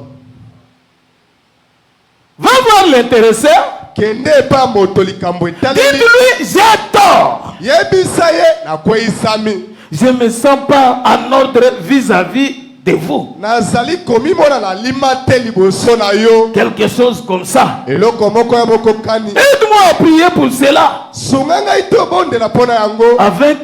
Va voir l'intéressé. Kende pa motolikambo etali. Dites-lui, j'ai tort. Yebisaye na kweisami. Je ne me sens pas en ordre vis-à-vis de vous. Nazali komi mona na limate liboso na yo. Quelque chose comme ça. Eloko moko ya moko kani. Aide-moi à prier pour cela. Sunganga ito bonde na pona yango.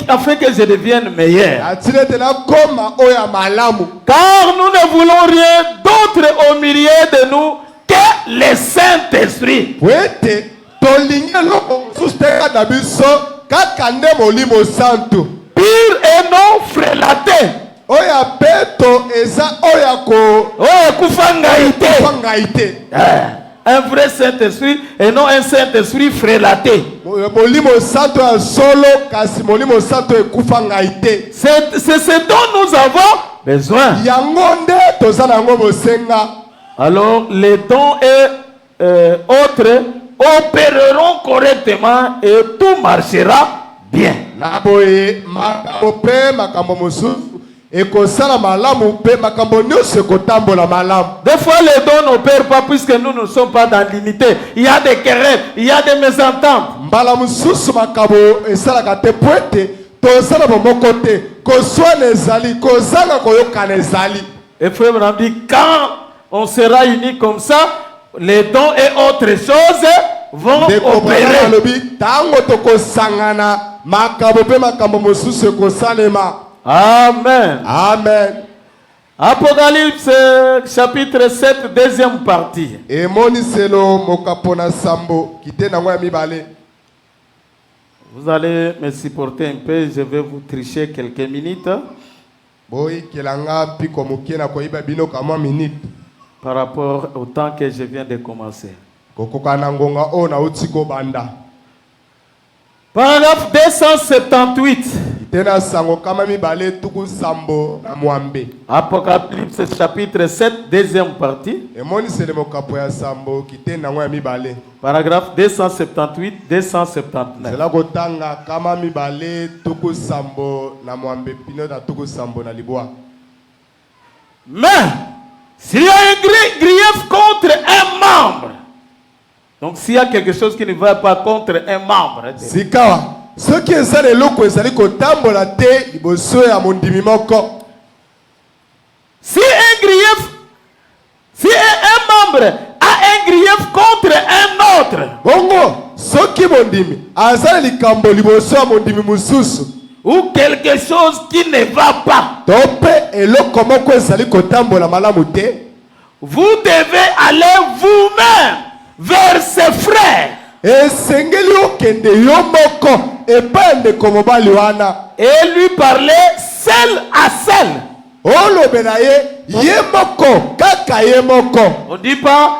Afin que je devienne meilleur. Atilete na koma oya malamu. Car nous ne voulons rien d'autre au milieu de nous que le Saint-Esprit. Wete tolingi loko susteka na biso kaka nde molimo santo. Pire et non frélaté. Oya peto eza oya ko. Oh, kufangaite. Kufangaite. Un vrai Saint-Esprit et non un Saint-Esprit frélaté. Molimo santo ya solo kasi molimo santo ekufangaite. C'est ce dont nous avons besoin. Yango nde tozala yango bosenga. Alors les dons et autres opéreront correctement et tout marchera bien. Naboye makambo makambo mususu ekosala malamu pe makambo nyonso ekotambola malamu. Des fois les dons n'opèrent pas puisque nous ne sommes pas dans l'unité. Il y a des querelles, il y a des mésententes. Mbala mususu makambo esalaka te poete tozala bomoko te koswana ezali kozanga koyokana ezali. Et frère Branham dit quand on sera unis comme ça, les dons et autres choses vont opérer. Tango tokosangana makambo pe makambo mususu ekosalema. Amen. Amen. Apocalypse chapitre 7 deuxième partie. Et moniselo mokapona sambo kite na ngwa mibale. Vous allez me supporter un peu, je vais vous tricher quelques minutes. Boy kelanga piko mokena ko iba bino kama minute par rapport au temps que je viens de commencer. Kokoka ngonga o na utiko banda. Paragraphe 278. Tena sango kama mibale tuku sambo na mwambe. Apocalypse chapitre 7 deuxième partie. Et moniselo mokapo ya sambo kite na ngwa mibale. Paragraphe 278 279. Cela kotanga kama mibale tuku sambo na mwambe pino na tuku sambo na libwa. Mais s'il y a un grief contre un membre, donc s'il y a quelque chose qui ne va pas contre un membre, Sikawa, ce qui est ça, les locaux, c'est que tambola te, il bosse à mon dimimoko. Si un membre a un grief contre un autre, bongo, ce qui m'ont dit, azal li kambo li bosse à mon dimimususu, ou quelque chose qui ne va pas, tope et le comment que ça li kotambola malamute, vous devez aller vous-même vers ses frères. Et sengeli okende yomoko et pende comme baliwana. Et lui parler seul à seul. Olo benaye yemoko kaka yemoko. On dit pas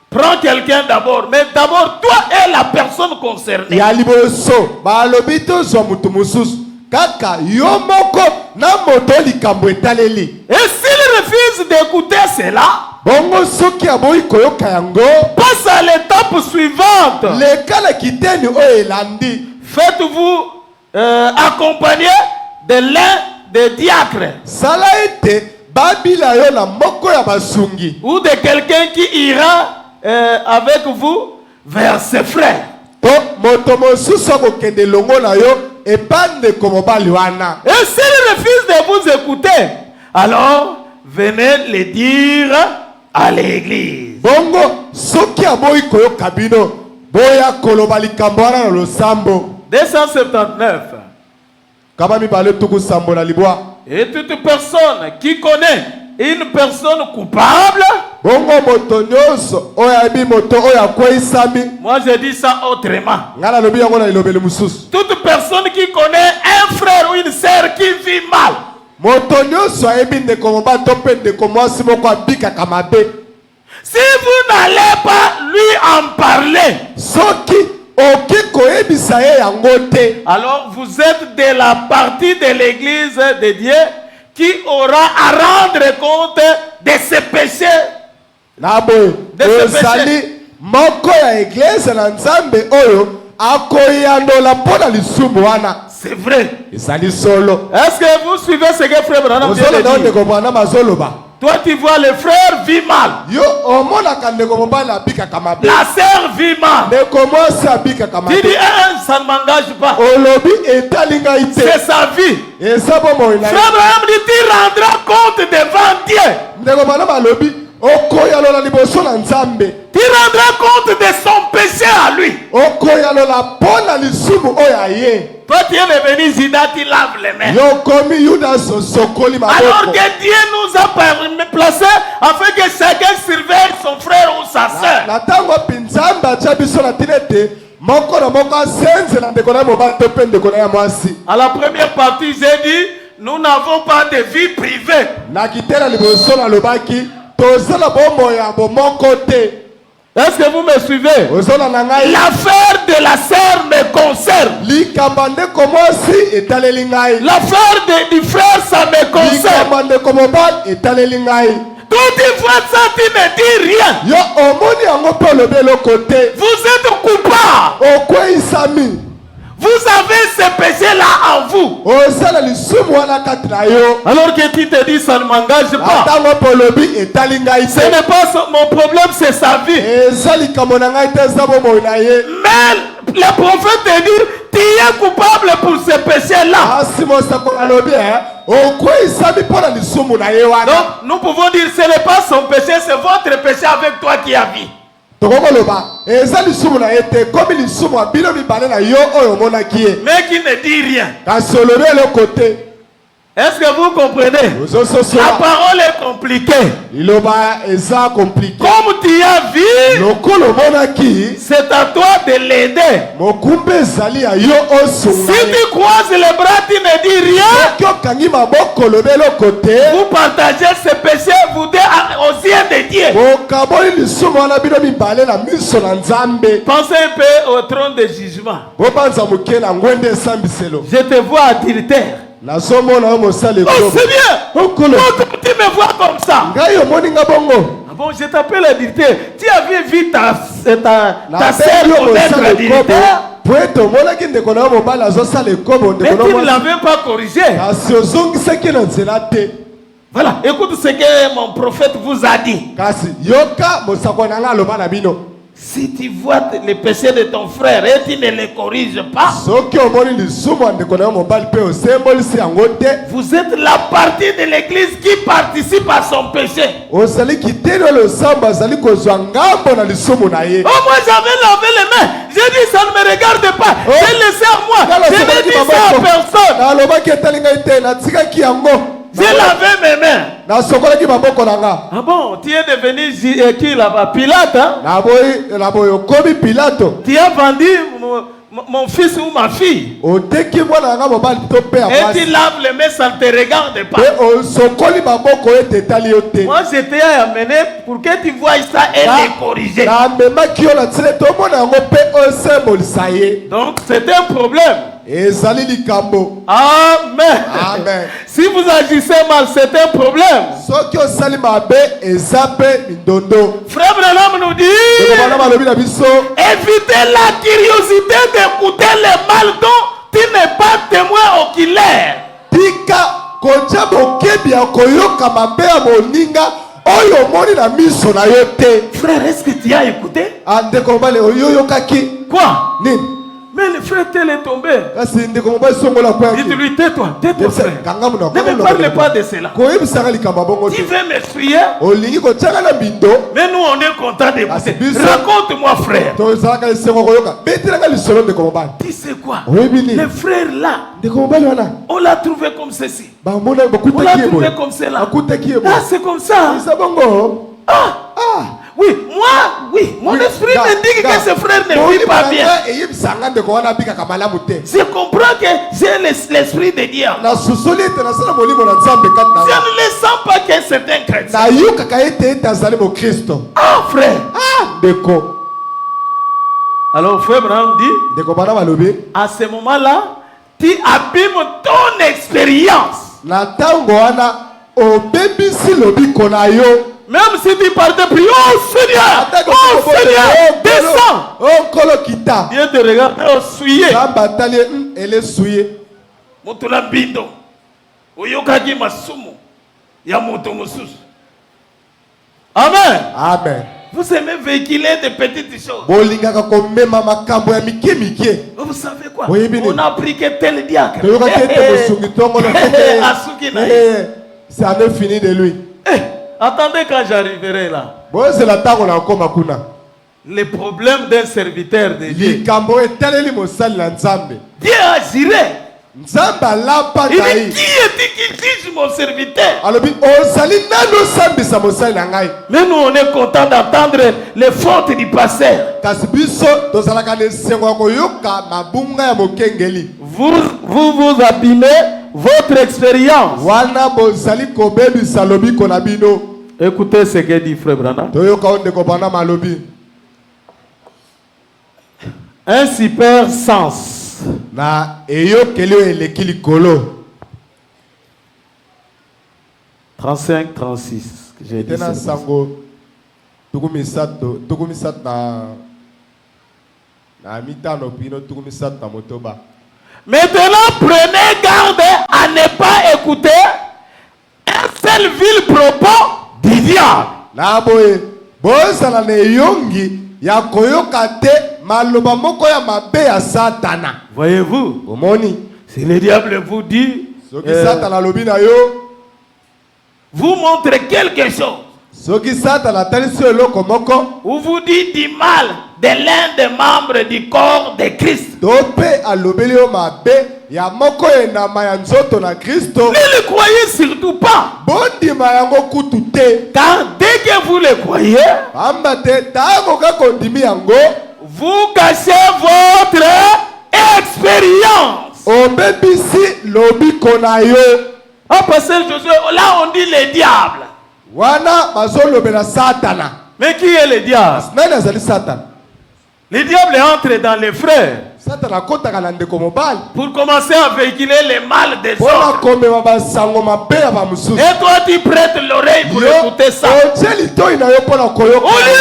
prends quelqu'un d'abord, mais d'abord toi et la personne concernée. Ya liboso balobito zo mutu mususu kaka yomoko na moto likambo etaleli. Et s'il refuse d'écouter cela, bongo soki aboyi koyoka yango, passe à l'étape suivante. Le kala kiteni o elandi. Faites-vous accompagner de l'un des diacres. Sala ete babila yo na moko ya basungi. Ou de quelqu'un qui ira avec vous vers ses frères. To moto mosusu akokende longo na yo epande komo baliwana. Et s'il refuse de vous écouter, alors venez le dire à l'église. Bongo soki aboyi koyoka bino boya koloba likambo wana na losambo. 279. Kama mibale tuku sambo na libwa. Et toute personne qui connaît une personne coupable, bongo moto nyonso oyo ayebi moto oyo akweyisami. moi je dis ça autrement. Nga nalobi yango na elobeli mosusu. Toute personne qui connaît un frère ou une sœur qui vit mal, moto nyonso ayebi ndeko mobali to mpe ndeko mwasi moko abikaka mabe, si vous n'allez pas lui en parler, soki oki koyebisa ye yango te, alors vous êtes de la partie de l'église de Dieu qui aura à rendre compte de ses péchés. na boye ozali moko ya eglise na nzambe oyo akoyandola mpo na lisumu wana. C'est vrai. ezali solo. Est-ce que vous suivez ce que frère Branham vient de ozoloba dire? ndeko mwana mazoloba. Toi tu vois le frère vit mal, Yo omonaka ndeko mobali abikaka mabe, la sœur vit mal. ndeko mwasi abikaka Tu mabe, dis ça ne m'engage pas. olobi etali ngai te, C'est sa vie. eza bomoi na ye. Frère Branham dit tu rendras compte devant Dieu. ndeko mwana malobi okoyalola liboso na nzambe, Tu rendras compte de son péché à lui. okoyalola mpo na lisumu oyo aye. Toi tu es devenu Judas, tu laves les mains. yo komi yudas osokoli Alors maboko. que Dieu nous a placés afin que chacun surveille son frère ou sa sœur. na ntango mpe nzambe atya biso na tina ete moko na moko asenze na ndeko na ye mobali to mpe ndeko na ye mwasi. À la première partie, j'ai dit, nous n'avons pas de vie privée. na kitela liboso nalobaki toza na bomoi ya bomoko te. Est-ce que vous me suivez? ozona na ngai L'affaire de la sœur me concerne. likambo ndeko mwasi etaleli ngai, L'affaire du frère, ça me concerne. likambo ndeko mobali etaleli ngai. Quand tu vois ça, tu ne dis rien. yo omoni yango mpe olobi eloko te, Vous êtes coupable. okweyisami, Vous avez ce péché-là en vous. oza na lisumu wana kati na yo. Alors que tu te dis, ça ne m'engage pas. ntango mpe olobi etali ngai Ce te, n'est pas mon problème, c'est sa vie. eza likambo na ngai te, eza bomoi na ye. Mais le prophète te dit, tu es coupable pour ce péché-là. asi mosako alobi okweyisami mpo na lisumu na ye wana. Donc, nous pouvons dire, ce n'est pas son péché, c'est votre péché avec toi qui a vie. tokokoloba eza lisumu na ye te, komi lisumu ya bino mibale na yo oyo omonaki ye, Mais qui ne dit rien. kasi olobi eloko te. Est-ce que vous comprenez? La ozososola parole est compliquée. liloba eza komplike. Comme tu as vu, lokolo omonaki c'est à toi de l'aider. mokumba ezali ya yo osunga Si ye. tu croises les bras, tu ne dis rien. soki okangi maboko olobi eloko te, Vous partagez ce péché, vous deux aux yeux de Dieu. bokaboli lisumu wana bino mibale na miso na nzambe. Pensez un peu au trône de jugement. bobanza moke na ngwende esambiselo. Je te vois adultère. nazomona yo mosala Oh, ekobo. c'est bien. okolo Pourquoi tu me vois comme ça? ngai omoni nga bongo. Ah bon, je t'appelle adultère. Tu avais vu ta nabengi sœur yo commettre mosala ekobo adultère, po ete omonaki ndeko na yo mobali azosala ekobo, mais ndeko tu ne na mwasi, l'avais pas corrigé. kasi ozongisaki na nzela te. Voilà, écoute ce que mon prophète vous a dit. kasi yoka mosako na nga aloba na bino, Si tu vois les péchés de ton frère et tu ne les corriges pas, soki omoni lisumu ya ndeko na yo mobali mpe osembolisi yango te, vous êtes la partie de l'église qui participe à son péché. ozali kiteni oyo losambo azali kozwa ngambo na lisumu na ye. Oh, moi j'avais lavé les mains. J'ai dit ça ne me regarde pas. Oh. J'ai laissé à moi. Je n'ai dit ça à personne. nalobaki etali ngai te, natikaki yango, J'ai lavé mes mains. nasokolaki maboko na nga. Ah bon, tu es devenu qui là-bas? Pilate, hein? naboyi okomi Pilato, Tu as vendu mon fils ou ma fille. oteki mwana na nga mobali to mpe ya Et mwasi, tu laves les mains, ça ne te regarde pas. mpe osokoli maboko ete etali yo te. Moi, je t'ai amené pour que tu vois ça et les corriger. namemaki yo na ntina ete omona yango mpe osembolisa ye. Donc, c'est un problème. ezali likambo. Amen. Amen. Si vous agissez mal, c'est un problème. soki osali mabe eza mpe mindondo. Frère Branham nous dit, bana balobi na biso évitez la curiosité d'écouter le mal dont tu n'es pas témoin oculaire. tika kotia bokebi ya koyoka mabe ya moninga oyo omoni na miso na yo te. Frère, est-ce que tu as écouté? ndeko mobali oyo oyokaki Quoi? nini? Mais le frère tel est tombé. Dites-lui, tais-toi, tais-toi frère. Ne me parle pas de cela. Tu veux m'essuyer? Mais nous on est content d'écouter. Raconte-moi frère. Tu sais quoi? Le frère là, on l'a trouvé comme ceci. On l'a trouvé comme cela. Ah, c'est comme ça. Oui, mon esprit me dit que ce frère ne vit pas bien. Je comprends que j'ai l'esprit de Dieu. Je ne le sens pas que c'est un chrétien. Ah, frère. Alors, frère Branham dit, à ce moment-là, tu abîmes ton expérience. Même si tu partais prier, oh Seigneur, descends. Dieu te regarde, oh souillé. Motula bindo. Oyokaki masumu. Ya moto mosusu. Amen. Amen. Vous aimez véhiculer des petites choses. Vous savez quoi? On a appris que tel diacre. Ça en est fini de lui. Attendez quand j'arriverai là. Le problème d'un serviteur de Dieu. Dieu agirait. Il dit, qui est-il qui juge mon serviteur? Mais nous on est content d'entendre les fautes du pasteur. Vous abîmez votre expérience. Écoutez ce que dit Frère Branham. Un super sens. Na eyo kelio elekili kolo 35-36 j'ai dit ça. Sango tukumisato na mitano pino tukumisato na motoba. Maintenant prenez garde à ne pas écouter un seul vil propos du diable. Na boye bozala ne yongi ya koyoka te maloba moko ya mabe ya satana. Voyez-vous? Omoni. Si le diable vous dit satana lobi na yo, vous montre quelque chose. Soki satana talisi eloko moko, ou vous dit du mal de l'un des membres du corps de Christ. Dope alobeli yo mabe ya moko enama ya nzoto na Kristo. Ne le croyez surtout pas. Bondima yango kutu te. Car dès que vous le croyez, ambate tango ka kondimi yango, vous gâchez votre expérience. Obebisi lobi konayo. Ah, pasteur Josué, là on dit le diable. Wana bazolobela satana. Mais qui est le diable? Nani azali satana? Le diable entre dans les frères. Satana kotaka na ndeko mobali. Pour commencer à véhiculer le mal des autres. Pona komema basango mabe ya bamususu. Et toi tu prêtes l'oreille pour écouter ça. Au lieu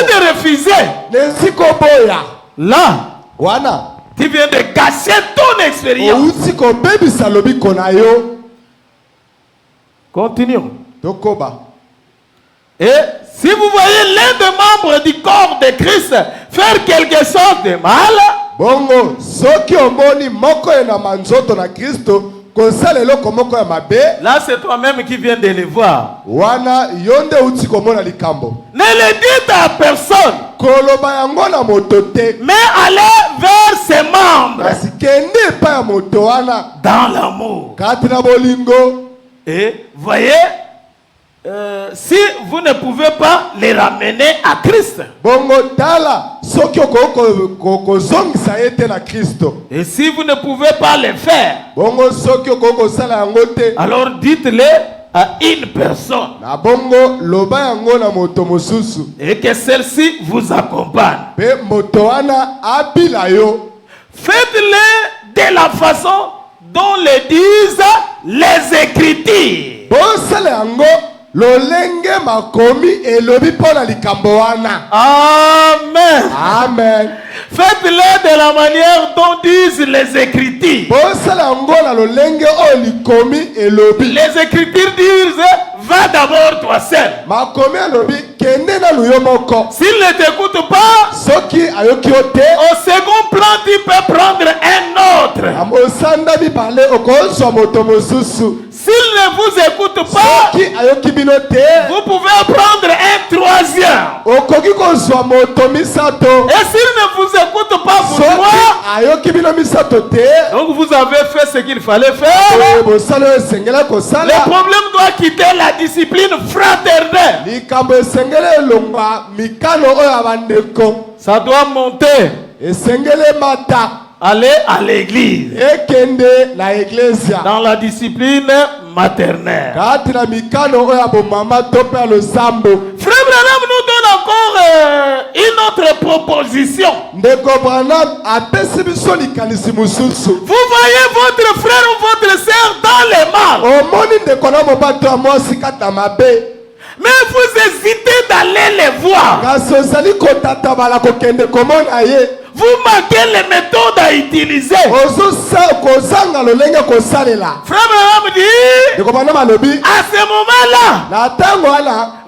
de refuser, là, wana, tu viens de gâcher ton expérience. Continuons. Et si vous voyez l'un des membres du corps de Christ faire quelque chose de mal, bongo, soki omoni moko na manzoto na Kristo, là c'est toi-même qui viens de le voir. Wana yonde uti komona likambo. Ne le dites à personne. Koloba yango na moto te. Mais allez vers ses membres. Kasi kende pa ya moto wana dans l'amour. Katina bolingo. Et voyez, si vous ne pouvez pas les ramener à Christ. Bongo tala soki ko zongisa ete na Kristo. Et si vous ne pouvez pas le faire, bongo soki ko sala yango te, alors dites-le à une personne. Na bongo loba yango na moto mosusu. Et que celle-ci vous accompagne. Pe moto wana abila yo. Faites-le de la façon dont le disent les Écritures. Bon sala yango lolenge makomi elobi pona likambo wana. Amen. Amen. Faites-le de la manière dont disent les Écritures. Bon sala yango la lolenge o likomi elobi. Les Écritures disent va d'abord toi seul. Makomi elobi kende na luyo moko. S'il ne t'écoute pas, soki ayoki ote, au second plan tu peux prendre un S'il ne vous écoute pas, vous pouvez prendre un troisième. Et s'il ne vous écoute pas, vous trois, donc vous avez fait ce qu'il fallait faire. Le problème doit quitter la discipline fraternelle. Ça doit monter. Aller à l'église. Dans la discipline maternelle. Frère Branham nous donne encore une autre proposition. Vous voyez votre frère ou votre soeur dans les mal. Mais vous hésitez d'aller les voir. Vous manquez les méthodes à utiliser. Frère Branham dit, à ce moment-là,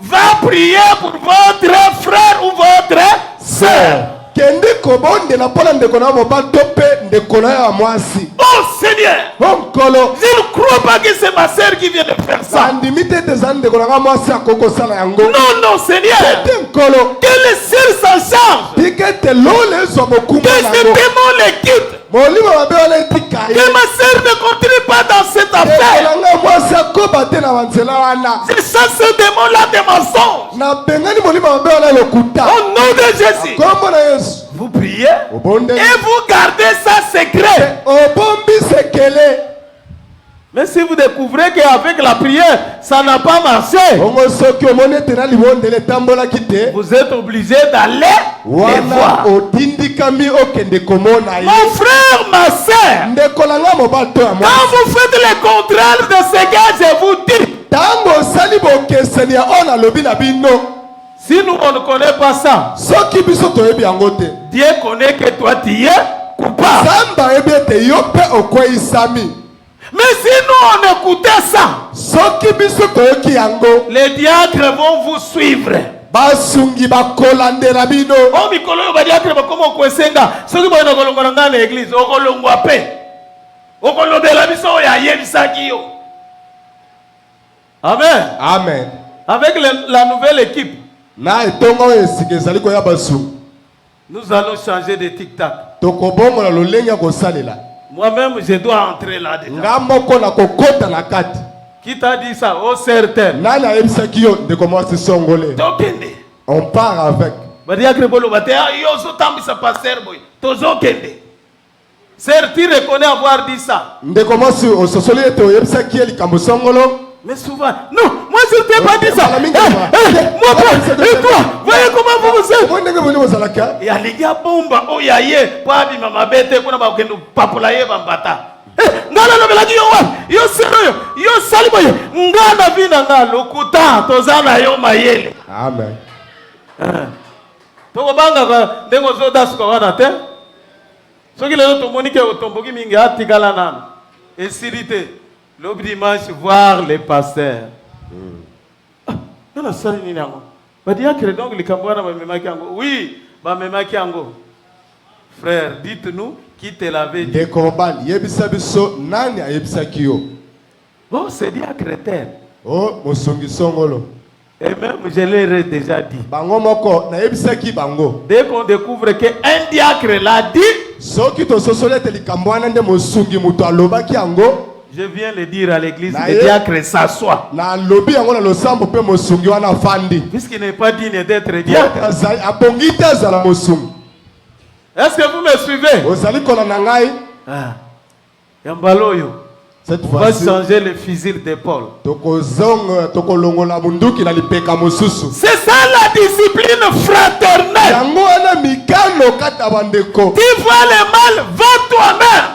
va prier pour votre frère ou votre soeur. Oh Seigneur, je ne crois pas que c'est ma soeur qui vient de faire ça. Non, Seigneur, que les soeurs s'en chargent, que ce démon les quitte, que ma soeur ne continue pas dans cette affaire. Je chasse ce démon-là de mensonges. Au nom de Jésus, vous priez et vous gardez ça secret. Mais si vous découvrez qu'avec la prière, ça n'a pas marché, vous êtes obligé d'aller les voir. Mon frère, ma soeur, quand vous faites le contraire de ce que je vous dis, si nous on ne connaît pas ça, Dieu connaît que toi tu es coupable. Mais si nous on écoutait ça, les diacres vont vous suivre. Oh mikolo yo badiacre bakoma kwesenga soki boyena kolongola nga na église okolongwa pe okolobela biso ya yebisaki yo. Amen. Amen. Avec la nouvelle équipe, nous allons changer de tic-tac. Moi-même, je dois entrer là-dedans. Qui t'a dit ça? Oh, certain. On part avec. Certes, tu reconnais avoir dit ça. Mais souvent, non, moi je ne t'ai pas dit ça. Moi, et toi, voyez comment vous vous êtes. Il y a les gars bomba, oh ya ye, pas bi mama bête, qu'on a pas qu'un papula ye bambata. Ngala no belagi yo sérieux, yo salimo yo. Ngana vina ngalo kuta, tozana yo mayele. Amen. Toko banga ka ndengo zo dasuka wana te. Soki lelo tomonike otomboki mingi atikala nana. Esirité. Le dimanche, voir les pasteurs. Oui, frère, dites-nous qui te l'avait dit. Oh, c'est diacre terre. Oh, et même je l'ai déjà dit. Dès qu'on découvre qu'un diacre l'a dit, je viens le dire à l'église, le diacre s'assoit. Puisqu'il n'est pas digne d'être diacre. Est-ce que vous me suivez? Yambaloyo. Cette on va changer le fusil d'épaule. C'est ça la discipline fraternelle. Tu vois le mal, va toi-même.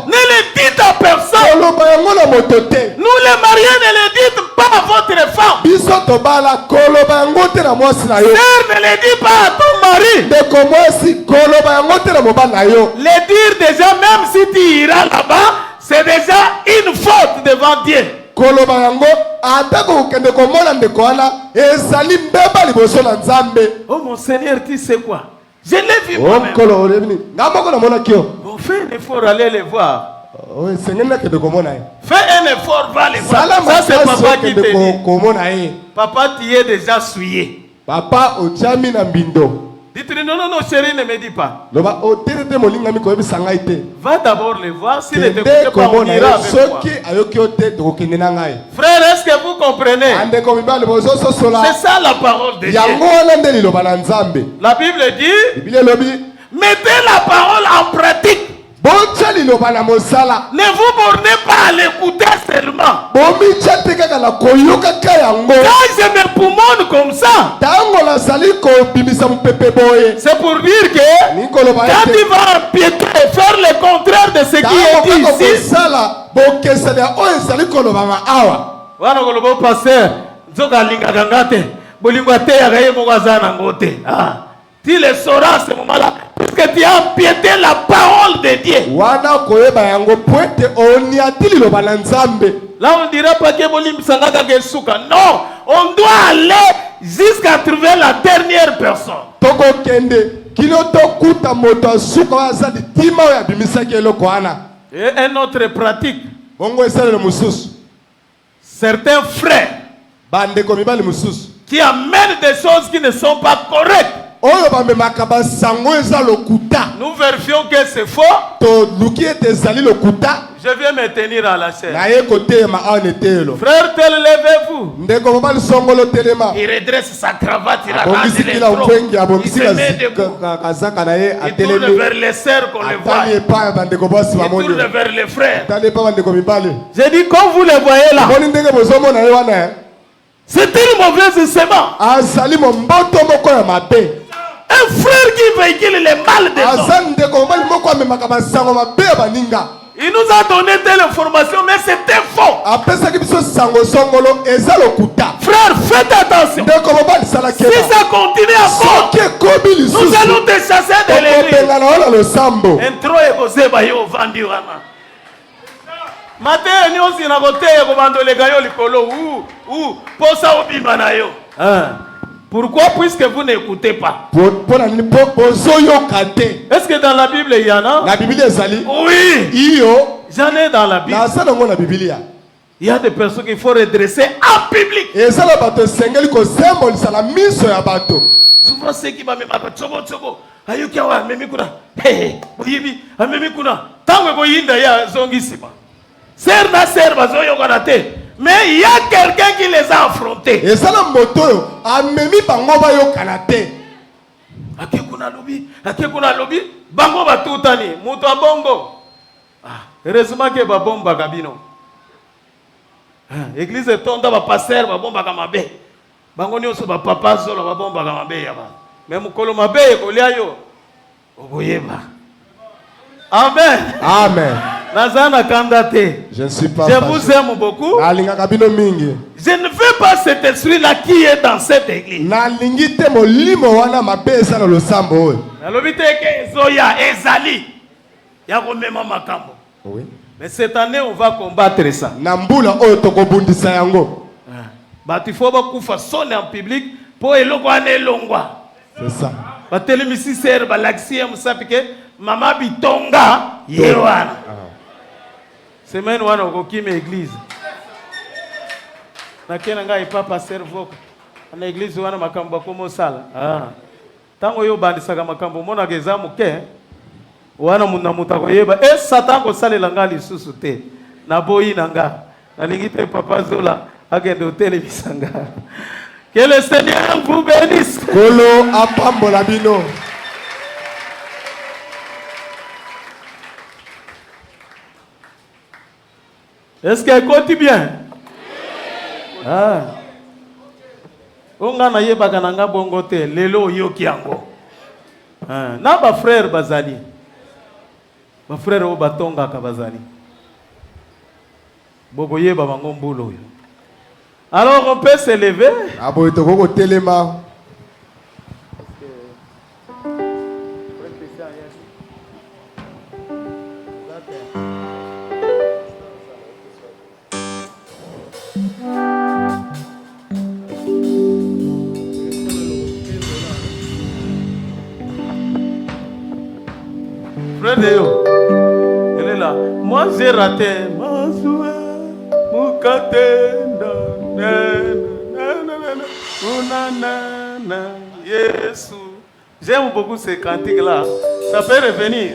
Ne le dites à personne. Nous les mariés ne le dites pas à votre femme. Sœur, ne le dis pas à ton mari. Le dire déjà, même si tu iras là-bas, c'est déjà une faute devant Dieu. Oh mon Seigneur, tu sais quoi? Je l'ai vu moi-même. Mon Non, fais un effort, allez les voir. Oui, c'est un que de comment Fais un effort, va les voir. Ça, c'est papa qui te dit. Papa, tu es déjà souillé. Papa, au Tchami Nambindo. Dites-lui, non, non, non, chérie, ne me dis pas. Va d'abord les voir. Si ne t'écoute pas, on ira avec moi. Frère, est-ce que vous comprenez? C'est ça la parole de Dieu. La Bible dit, mettez la parole en pratique. Ne vous bornez pas à l'écouter seulement. Quand je me poumonne comme ça, c'est pour dire que quand tu vas empiéter et faire le contraire de ce qui est dit ici, tu le sauras à ce moment-là, puisque tu as empiété la parole de Dieu. Là, on ne dira pas que non, on doit aller jusqu'à trouver la dernière personne. Et une autre pratique. Certains frères qui amènent des choses qui ne sont pas correctes. Nous vérifions que c'est faux. Je viens me tenir à la chaise. Frère, levez-vous. Il redresse sa cravate, il arrange les troncs. Il se met debout. Il tourne vers les sœurs qu'on le voit. Il tourne vers les frères. J'ai dit, comme vous le voyez là, c'est une mauvaise sémence. Un frère qui véhicule les mal des hommes. Il nous a donné telle information, mais c'était faux. Frère, faites attention. Si ça continue encore, nous allons te chasser de l'église. Intro et José Bayo Vandiwana. Matin, nous sommes en côté de Bandolekayo Likolo ou Posa Obimanayo. Pourquoi? Puisque vous n'écoutez pas. Est-ce que dans la Bible il y en a? Oui. J'en ai dans la Bible. Il y a des personnes qu'il faut redresser en public. Souvent ceux qui m'amènent à Tsogo. Ayukiawa, Memikuna. Hey, Oyibi, Amemikuna. Tango Goyinda ya Zongisima. Serna Serba Zoyoganate. Mais il y a quelqu'un qui les a affrontés. Et ça, la moto, amemi bango ba yo kanate. Akekuna lobi, bango ba tutani, muto bongo. Heureusement que ba bomba kabino. Église tonda ba pasteur ba bomba kamabe. Bango nyonso ba papa zolo ba bomba kamabe ya ba. Mais mukolo mabe ko liayo. Oboyeba. Amen. Amen. Je ne suis pas. Je vous aime beaucoup. Je ne veux pas cet esprit-là qui est dans cette église. Mais cette année, on va combattre ça. Il faut sonner en public pour c'est ça. Mama bitonga yewana. Semaine wana okokime église. Nakena ngai papa servo. Na église wana makambo komo sala. Tango yo bandisaka makambo mona geza muke. Wana muna mutako yeba. Satan ko salela ngali susu te. Na boyi nanga. Na lingite papa zola agende hôtel bisanga. Que le Seigneur vous bénisse. Kolo apambola bino. Est-ce qu'elle compte bien? On a yeba kananga bongote lelo yoki yango. Na ba frère bazali. Ba frère o batonga ka bazali. Bobo yeba bango mbulo yo. Alors on peut se lever. Abo itoko telema. Frère Deo. ça. Moi j'ai raté. Mazua, Mukatenda, Unanana, Yesu. J'aime beaucoup ces cantiques-là. Ça peut revenir.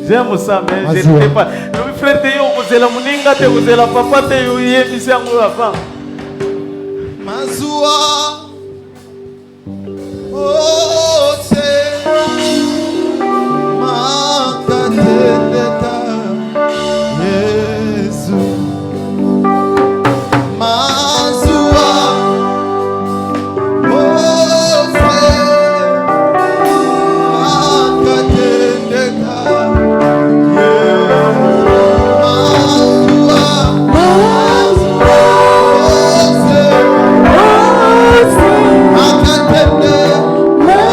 J'aime ça, mais je ne sais pas. Le frère Théo, vous êtes la Mouninga, vous êtes la papa Théo, vous êtes ici en haut avant. Mazua, oh c'est Makatendeka, Yesu. Mazua, oh c'est Makatendeka, Yes.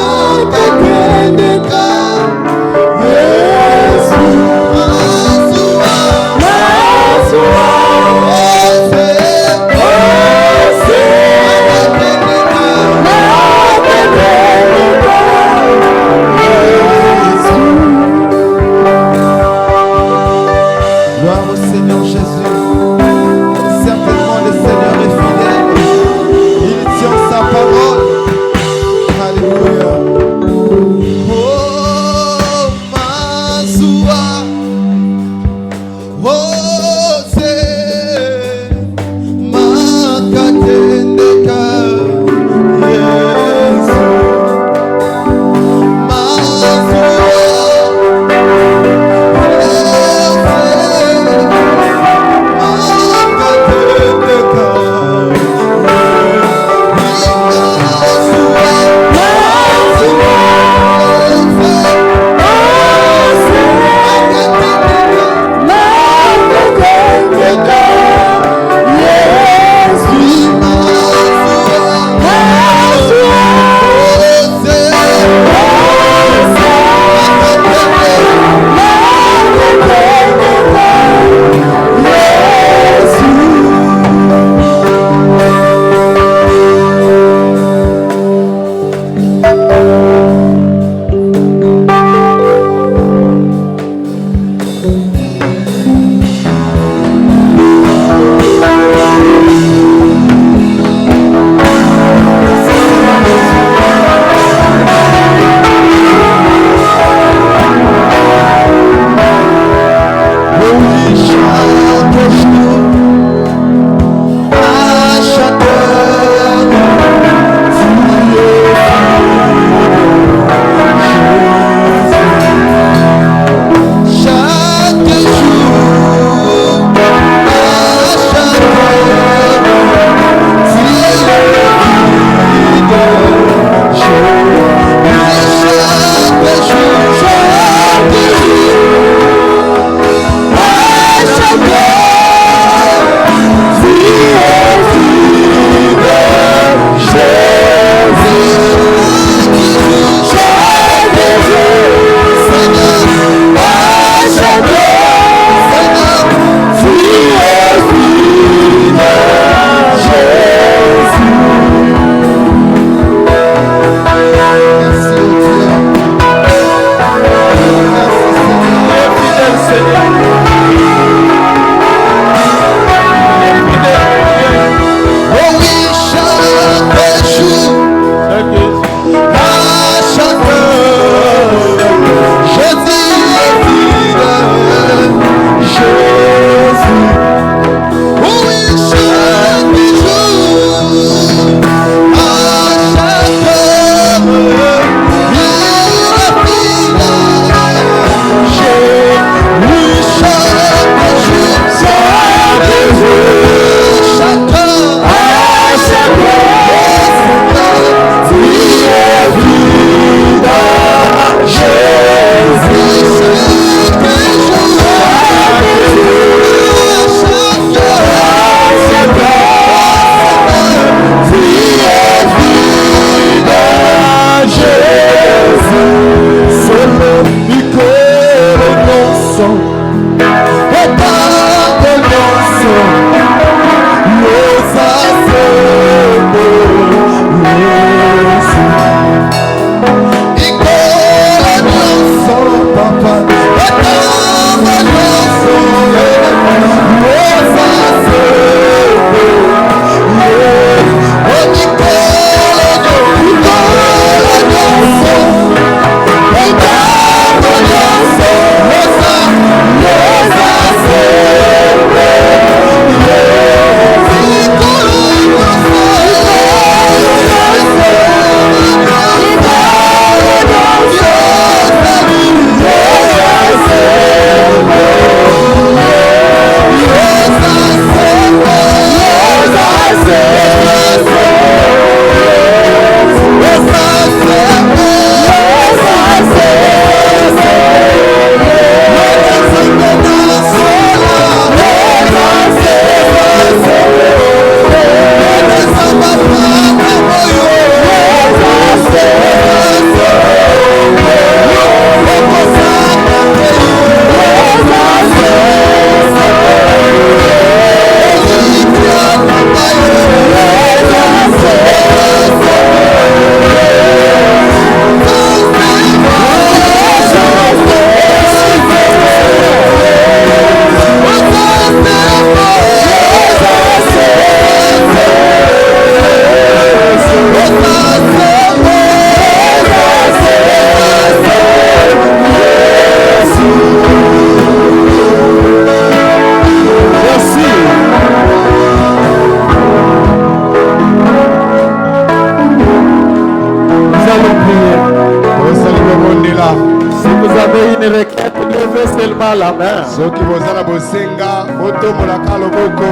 kobondela. Si vous avez une requête, levez seulement la main. Soki bozala bosenga, botombolaka loboko.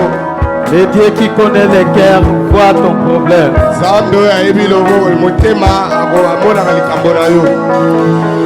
Le Dieu qui connaît les cœurs voit ton problème. Nzambe oyo ayebi motema amonaka likambo na yo.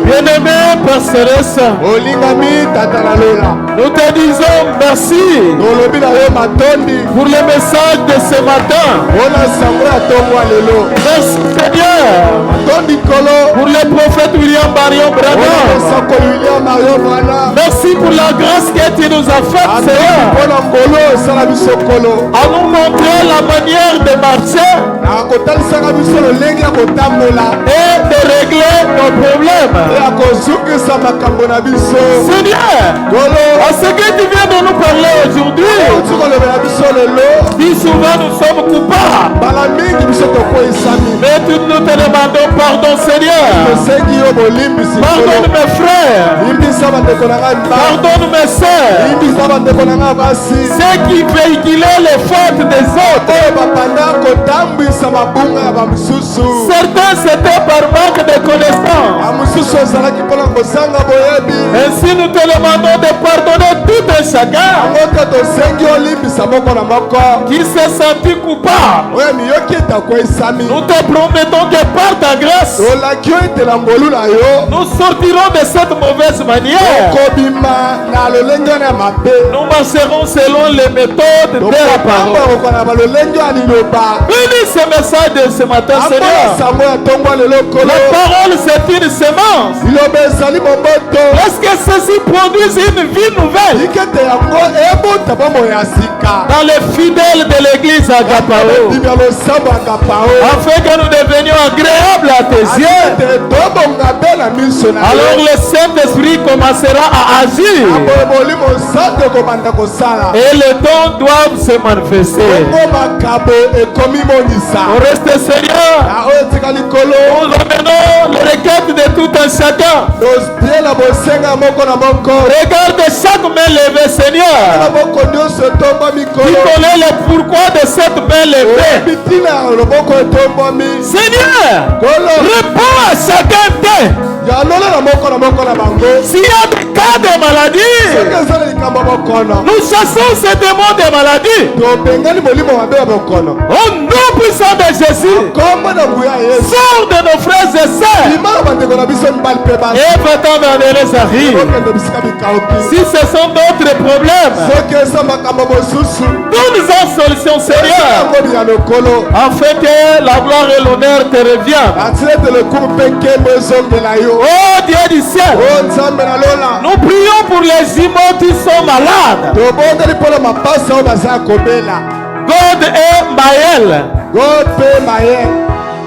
Bien-aimé, Père Céleste, olingami tata na lola. nous te disons merci tolobi na yo matondi pour le message de ce matin. mpona sango ya ntongo ya lelo. Merci Seigneur matondi kolo pour le prophète William Marion Branham. osakoli William Marion Branham. Merci pour la grâce que tu nous as faite, Seigneur, mpona ngolo osala biso kolo. à nous montrer la manière de marcher akotalisaka biso lolenge ya kotambola et de régler nos problèmes. ya kozungisa makambo na biso. Seigneur, kolo à ce que tu viens de nous parler aujourd'hui, oti kolobela biso lelo. si souvent nous sommes coupables, mbala mingi biso tokweyisami. mais nous te demandons pardon, Seigneur. tosengi yo bolimbisi Pardonne mes frères, limbisa bandeko na ngai mba. pardonne mes sœurs, limbisa bandeko na ngai basi ceux qui véhiculaient les fautes des autres. oyo bapanda kotambwisa mabunga ya bamosusu. Certains c'était par manque de connaissance. bamosusu ezalaki mpona kozanga boyebi. Ainsi nous te demandons de pardonner tout un chacun yango te tosengi olimbisa moko na moko qui s'est senti coupable. oyo miyoki ete akweyisami. Nous te promettons que par ta grâce, tolaki yo ete na ngolu na yo nous sortirons de cette mauvaise manière. okobima na lolenge wana ya mabe. Nous marcherons selon les méthodes de la parole. tokokamba na balolenge ya liloba. Bénis ce message de ce matin, akola Seigneur. sango ya ntongo ya lelo kolo. La parole, c'est une semence. liloba ezali moboto. Lorsque ceci produit une vie nouvelle ikete yango ebota bomoi ya sika. dans les fidèles de l'église Agapao, bibia losambo agapao. afin que nous devenions agréables à tes yeux, ete tobonga be na miso na alors le Saint-Esprit commencera à agir aboye molimo santo ekobanda kosala. et les dons doivent se manifester. bongo makabo ekomi monisa. Au reste, Seigneur, na oyo etika likolo nous amenons les requêtes de tout un chacun. totiela bosenga moko na moko. Regarde chaque main levée, na Seigneur. moko nyonso etomba Tu mikolo. connais le pourquoi de cette main levée. bitina ya loboko etombami. Seigneur, kolo réponds à chacun d'eux. yanolo na moko na bango. S'il y a des cas de maladie, soki ezala likambo ya bokono nous chassons ces démons de maladie. tobengani molimo mabe ya bokono. Au nom puissant de Jésus, kombo na nguya ya yesu. sors de nos frères et sœurs lima na bandeko na biso mibali mpe basi. et va-t'en vers les arrives. okende bisika bikauki. Si ce sont d'autres problèmes, soki eza makambo mosusu donne-en solution, Seigneur, yango bya lokolo. afin que la gloire et l'honneur te reviennent. atina ete lokumu mpe nkembo ezongela yo. Oh Dieu du ciel, o nzambe na lola. nous prions pour les jumeaux qui sont malades. tobondeli mpona mapasa oyo baza ya kobela. God et Maël, god mpe maye.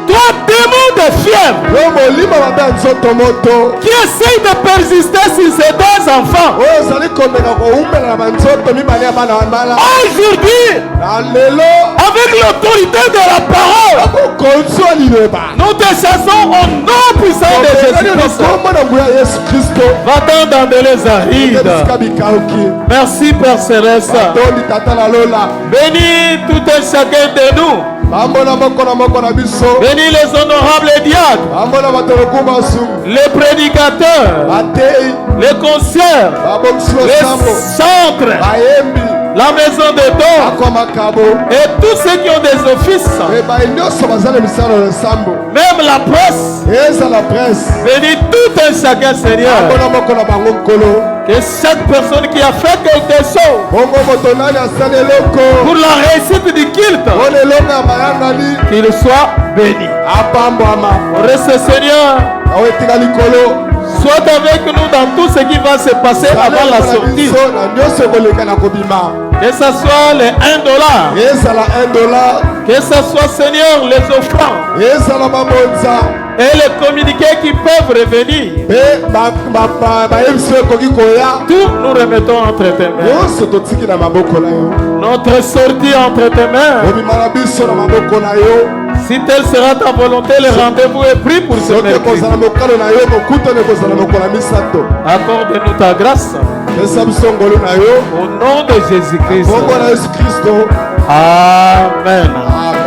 toi démon de fièvre yo molimo mabe ya nzoto moto. qui essaye de persister sur ces deux enfants, oyo ozali komeka kowumela na banzoto mibale ya bana bambala. aujourd'hui, na lelo avec l'autorité de la parole, bokonzi ya liloba. nous te chassons au nom puissant de Jésus-Christ. kombo na nguya ya yesu kristo. Va-t'en dans de les arides. bisika bikauki. Merci Père Céleste. tondi tata na lola. Bénis tout un chacun de nous. bambona moko na moko na biso. Bénis les honorables diacres, bambona bato lokumu basumu. les prédicateurs, batei. les concierges, babongisi les losambo. centres, bayembi. la maison de dons bakwa makabo. et tous ceux qui ont des offices, ebai nyonso baza na misala ya losambo. même la presse. ezala presse. Bénis tout un chacun, Seigneur. bambona moko na bango nkolo. Que chaque personne qui a fait quelque chose bongo moto nani asali eloko. pour la réussite du culte, mpona elongo ya mayangani. qu'il soit béni. apambwama. Au reste, Seigneur, awo etika likolo. sois avec nous dans tout ce qui va se passer avant la sortie. biso na nyonso ekoleka na kobima. Que ce soit les $1, ezala $1. que ce soit, Seigneur, les offrandes ezala mabonza. et les communiqués qui peuvent revenir. mpe bayebisi oyo ekoki koya. Tout nous remettons entre tes mains. nyonso totiki na maboko na yo. Notre sortie entre tes mains. obima na biso na maboko na yo. Si telle sera ta volonté, le rendez-vous est pris pour ce soki mercredi. ekozala mokano na yo mokutani ekozala mokolo ya misato. Accorde-nous ta grâce. pesa biso ngolu na yo. Au nom de Jésus-Christ. bongo na yesu kristo. Amen. amen.